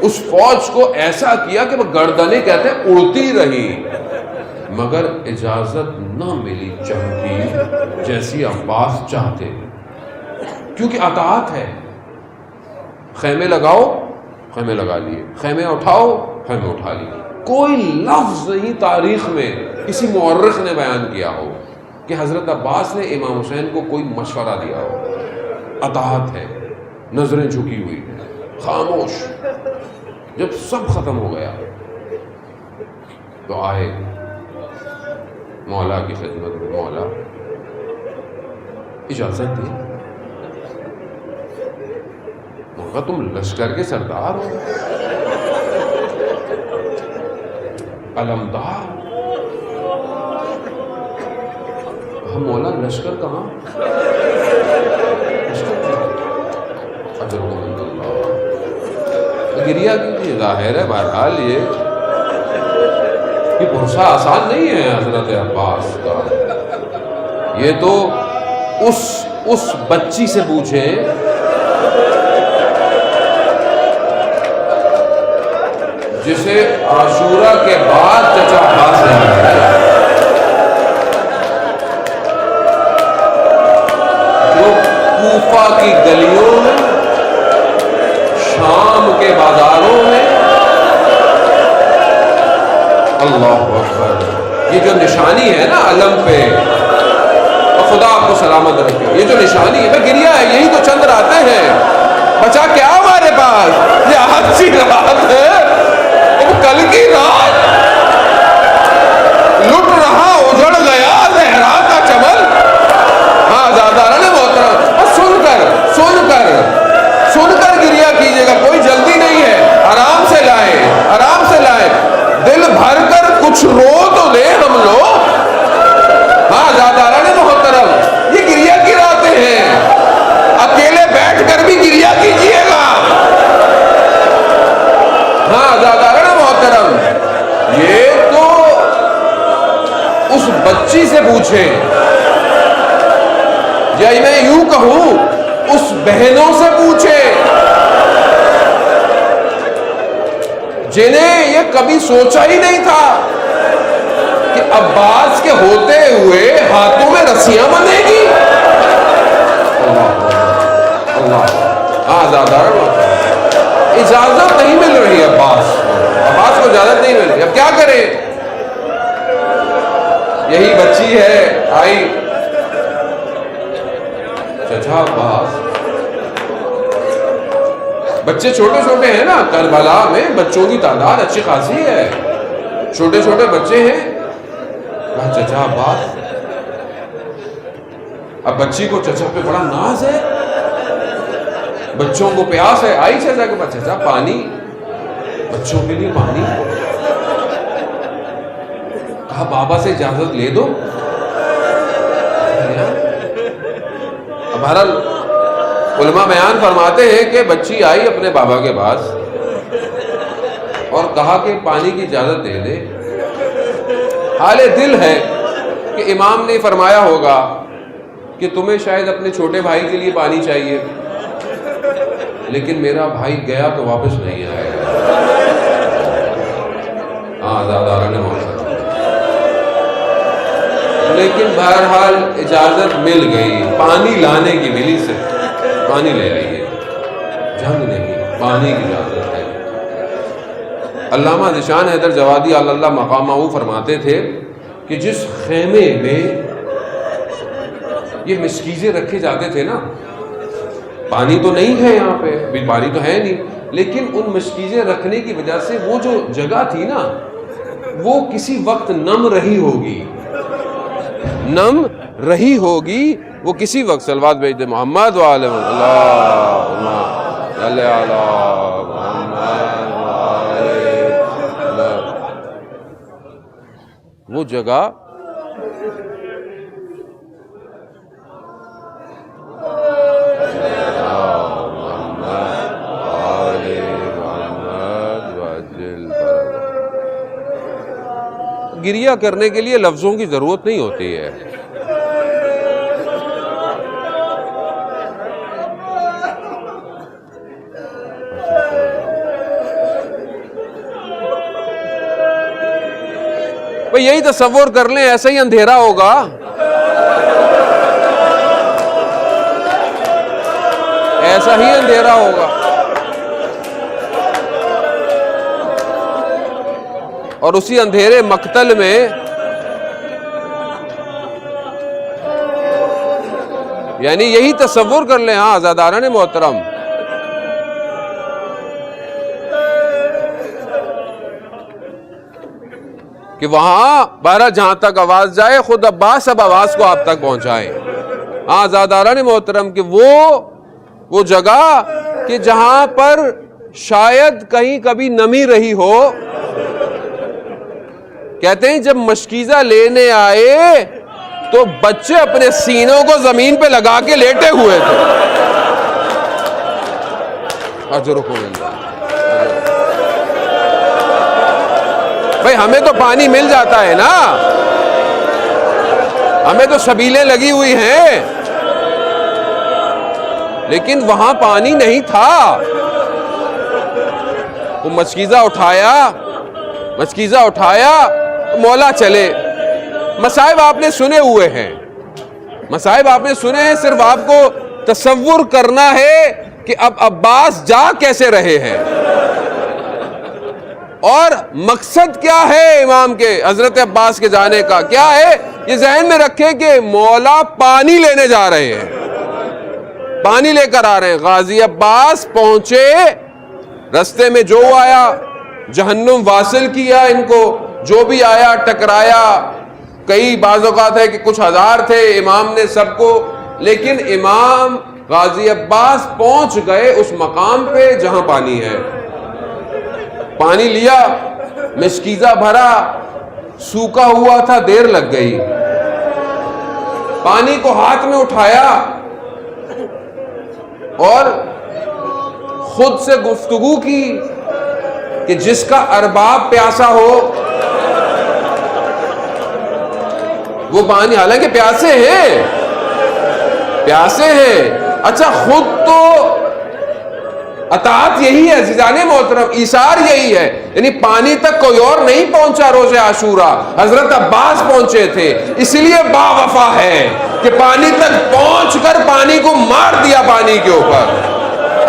اس فوج کو ایسا کیا کہ وہ گردنیں کہتے ہیں اڑتی رہی مگر اجازت نہ ملی جنگ کی جیسی عباس چاہتے, کیونکہ اطاعت ہے. خیمے لگاؤ, خیمے لگا لیے, خیمے اٹھاؤ, خیمے اٹھا لیے. کوئی لفظ نہیں تاریخ میں کسی مورخ نے بیان کیا ہو کہ حضرت عباس نے امام حسین کو کوئی مشورہ دیا ہو. اطاعت ہے, نظریں جھکی ہوئی ہیں, خاموش. جب سب ختم ہو گیا تو آئے مولا کی خدمت میں. مولا اجازت دی. مولا تم لشکر کے سردار ہو, علمدار. ہم مولا لشکر کہاں, گریا کیجیے. ظاہر ہے بہرحال یہ بھروسہ آسان نہیں ہے حضرت عباس کا. یہ تو اس بچی سے پوچھیں جسے عاشورہ کے بعد چچا عباس نے ملایا, جو کوفہ کی گلیوں میں, شام کے بازاروں میں. اللہ اکبر. یہ جو نشانی ہے نا علم پہ, اور خدا آپ کو سلامت رکھے, یہ جو نشانی ہے گریا ہے, یہی تو چند راتیں ہیں. بچا کیا ہمارے پاس, یہ آج سی رات ہے, کل کی رات لٹ رہا اجڑ گیا زہرا کا چمن. ہاں زاداران محترم, سن کر گریا کیجیے گا, کوئی جلدی نہیں ہے. آرام سے لائیں, آرام سے لائیں, دل بھر کر کچھ رو تو لیں ہم لوگ. ہاں زاداران محترم, یہ گریا کی راتیں ہیں, اکیلے بیٹھ کر بھی گریا کیجیے گا. ہاں زاداران محترم, یہ تو اس بچی سے پوچھیں, یا میں یوں کہوں اس بہنوں سے پوچھیں جنہیں یہ کبھی سوچا ہی نہیں تھا کہ عباس کے ہوتے ہوئے ہاتھوں میں رسیاں بندھے گی. اللہ آزادار اجازت نہیں مل رہی عباس کو اجازت نہیں مل رہی. اب کیا کرے, یہی بچی ہے آئی, چچا عباس. بچے چھوٹے چھوٹے ہیں نا, کربلا میں بچوں کی تعداد اچھی خاصی ہے, چھوٹے چھوٹے بچے ہیں. چچا عباس, اب بچی کو چچا پہ بڑا ناز ہے, بچوں کو پیاس ہے. آئی چچا کے پاس, چچا پانی, بچوں کے لیے پانی. کہا بابا سے اجازت لے دو. بہرحال علماء بیان فرماتے ہیں کہ بچی آئی اپنے بابا کے پاس اور کہا کہ پانی کی اجازت دے دے. حال دل ہے کہ امام نے فرمایا ہوگا کہ تمہیں شاید اپنے چھوٹے بھائی کے لیے پانی چاہیے, لیکن میرا بھائی گیا تو واپس نہیں آئے گا. ہاں زیادہ نے لیکن بہرحال اجازت مل گئی, پانی لانے کی ملی سے. پانی لے آئیے, جنگ نہیں, پانی کی اجازت ہے. علامہ ذیشان حیدر جوادی اللہ مقامہ فرماتے تھے کہ جس خیمے میں یہ مسکیزیں رکھے جاتے تھے نا, پانی تو نہیں ہے یہاں پہ, بھی پانی تو ہے نہیں, لیکن ان مسکیزیں رکھنے کی وجہ سے وہ جو جگہ تھی نا وہ کسی وقت نم رہی ہوگی, نم رہی ہوگی وہ کسی وقت. صلوات بھیج دے محمد وعلی اللہم صلی علی محمد وہ جگہ گریہ کرنے کے لیے لفظوں کی ضرورت نہیں ہوتی ہے. بھئی یہی تصور کر لیں ایسا ہی اندھیرا ہوگا، ایسا ہی اندھیرا ہوگا، اور اسی اندھیرے مقتل میں یعنی یہی تصور کر لیں ہاں عزاداران محترم، کہ وہاں بہرحال جہاں تک آواز جائے خود عباس اب آواز کو آپ تک پہنچائے. ہاں عزاداران محترم کہ وہ جگہ کہ جہاں پر شاید کہیں کبھی نمی رہی ہو، کہتے ہیں جب مشکیزہ لینے آئے تو بچے اپنے سینوں کو زمین پہ لگا کے لیٹے ہوئے تھے. بھائی ہمیں تو پانی مل جاتا ہے نا، ہمیں تو سبیلیں لگی ہوئی ہیں، لیکن وہاں پانی نہیں تھا. وہ مشکیزہ اٹھایا مولا چلے. مصائب آپ نے سنے ہوئے ہیں، مصائب آپ نے سنے ہیں، صرف آپ کو تصور کرنا ہے کہ اب عباس جا کیسے رہے ہیں اور مقصد کیا ہے امام کے، حضرت عباس کے جانے کا کیا ہے. یہ ذہن میں رکھے کہ مولا پانی لینے جا رہے ہیں، پانی لے کر آ رہے ہیں. غازی عباس پہنچے، رستے میں جو آیا جہنم واصل کیا ان کو، جو بھی آیا ٹکرایا. کئی بعض اوقات ہے کہ کچھ ہزار تھے، امام نے سب کو، لیکن امام غازی عباس پہنچ گئے اس مقام پہ جہاں پانی ہے. پانی لیا، مشکیزہ بھرا، سوکھا ہوا تھا، دیر لگ گئی. پانی کو ہاتھ میں اٹھایا اور خود سے گفتگو کی کہ جس کا ارباب پیاسا ہو وہ پانی، حالانکہ پیاسے ہیں. اچھا خود تو اطاعت یہی ہے عزیزان محترم، ایثار یہی ہے، یعنی پانی تک کوئی اور نہیں پہنچا روز عاشورہ، حضرت عباس پہنچے تھے. اس لیے با وفا ہے کہ پانی تک پہنچ کر پانی کو مار دیا پانی کے اوپر.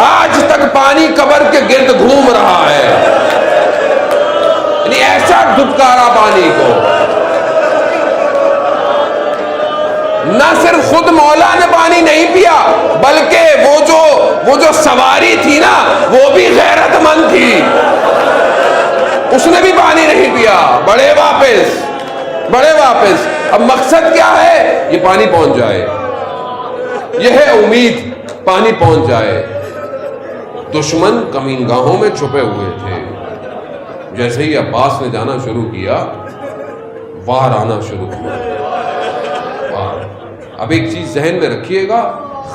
آج تک پانی قبر کے گرد گھوم رہا ہے، یعنی ایسا دھتکارا پانی کو. نہ صرف خود مولا نے پانی نہیں پیا، بلکہ وہ جو سواری تھی نا وہ بھی غیرت مند تھی، اس نے بھی پانی نہیں پیا. بڑے واپس. اب مقصد کیا ہے؟ یہ پانی پہنچ جائے، یہ ہے امید، پانی پہنچ جائے. دشمن کمینگاہوں میں چھپے ہوئے تھے. جیسے ہی عباس نے جانا شروع کیا، وار آنا شروع ہوا. اب ایک چیز ذہن میں رکھیے گا،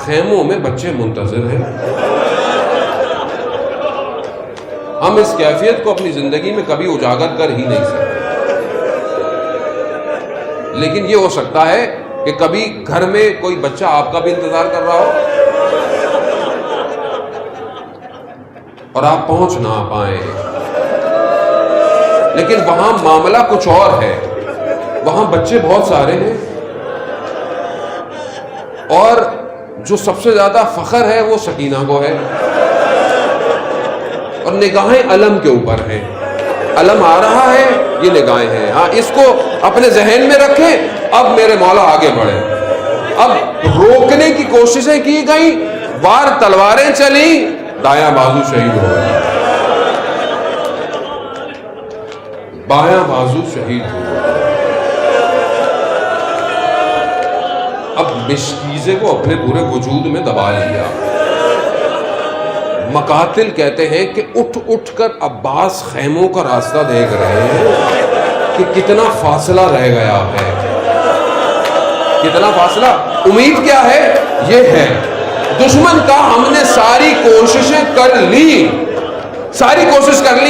خیموں میں بچے منتظر ہیں. ہم اس کیفیت کو اپنی زندگی میں کبھی اجاگر کر ہی نہیں سکتے، لیکن یہ ہو سکتا ہے کہ کبھی گھر میں کوئی بچہ آپ کا بھی انتظار کر رہا ہو اور آپ پہنچ نہ پائیں. لیکن وہاں معاملہ کچھ اور ہے. وہاں بچے بہت سارے ہیں، اور جو سب سے زیادہ فخر ہے وہ سکینہ کو ہے، اور نگاہیں علم کے اوپر ہیں. علم آ رہا ہے، یہ نگاہیں ہیں. ہاں اس کو اپنے ذہن میں رکھیں. اب میرے مولا آگے بڑھے. اب روکنے کی کوششیں کی گئیں، وار تلواریں چلیں، دایاں بازو شہید ہو گیا، بایاں بازو شہید ہو گیا. اب مشکیزے کو اپنے پورے وجود میں دبا لیا. مقاتل کہتے ہیں کہ اٹھ کر عباس خیموں کا راستہ دیکھ رہے ہیں کہ کتنا فاصلہ رہ گیا ہے. کتنا فاصلہ. امید کیا ہے؟ یہ ہے دشمن کا ہم نے ساری کوششیں کر لی،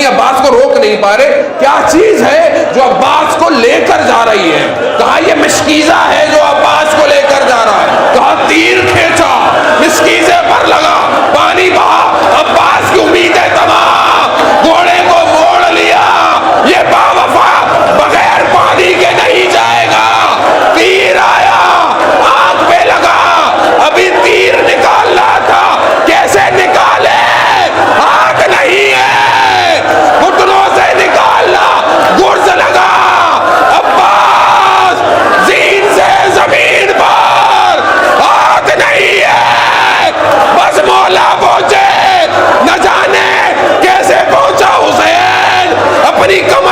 عباس کو روک نہیں پا رہے. کیا چیز ہے جو عباس کو لے کر جا رہی ہے؟ کہا یہ مشکیزہ ہے جو عباس کو لے کر جا رہا ہے. کہا تیر کھینچا، مشکیزے پر لگا، پانی بہا، عباس کی امیدیں تمام، گھوڑے کو موڑ لیا. یہ باوفا بغیر پانی بڑی کمال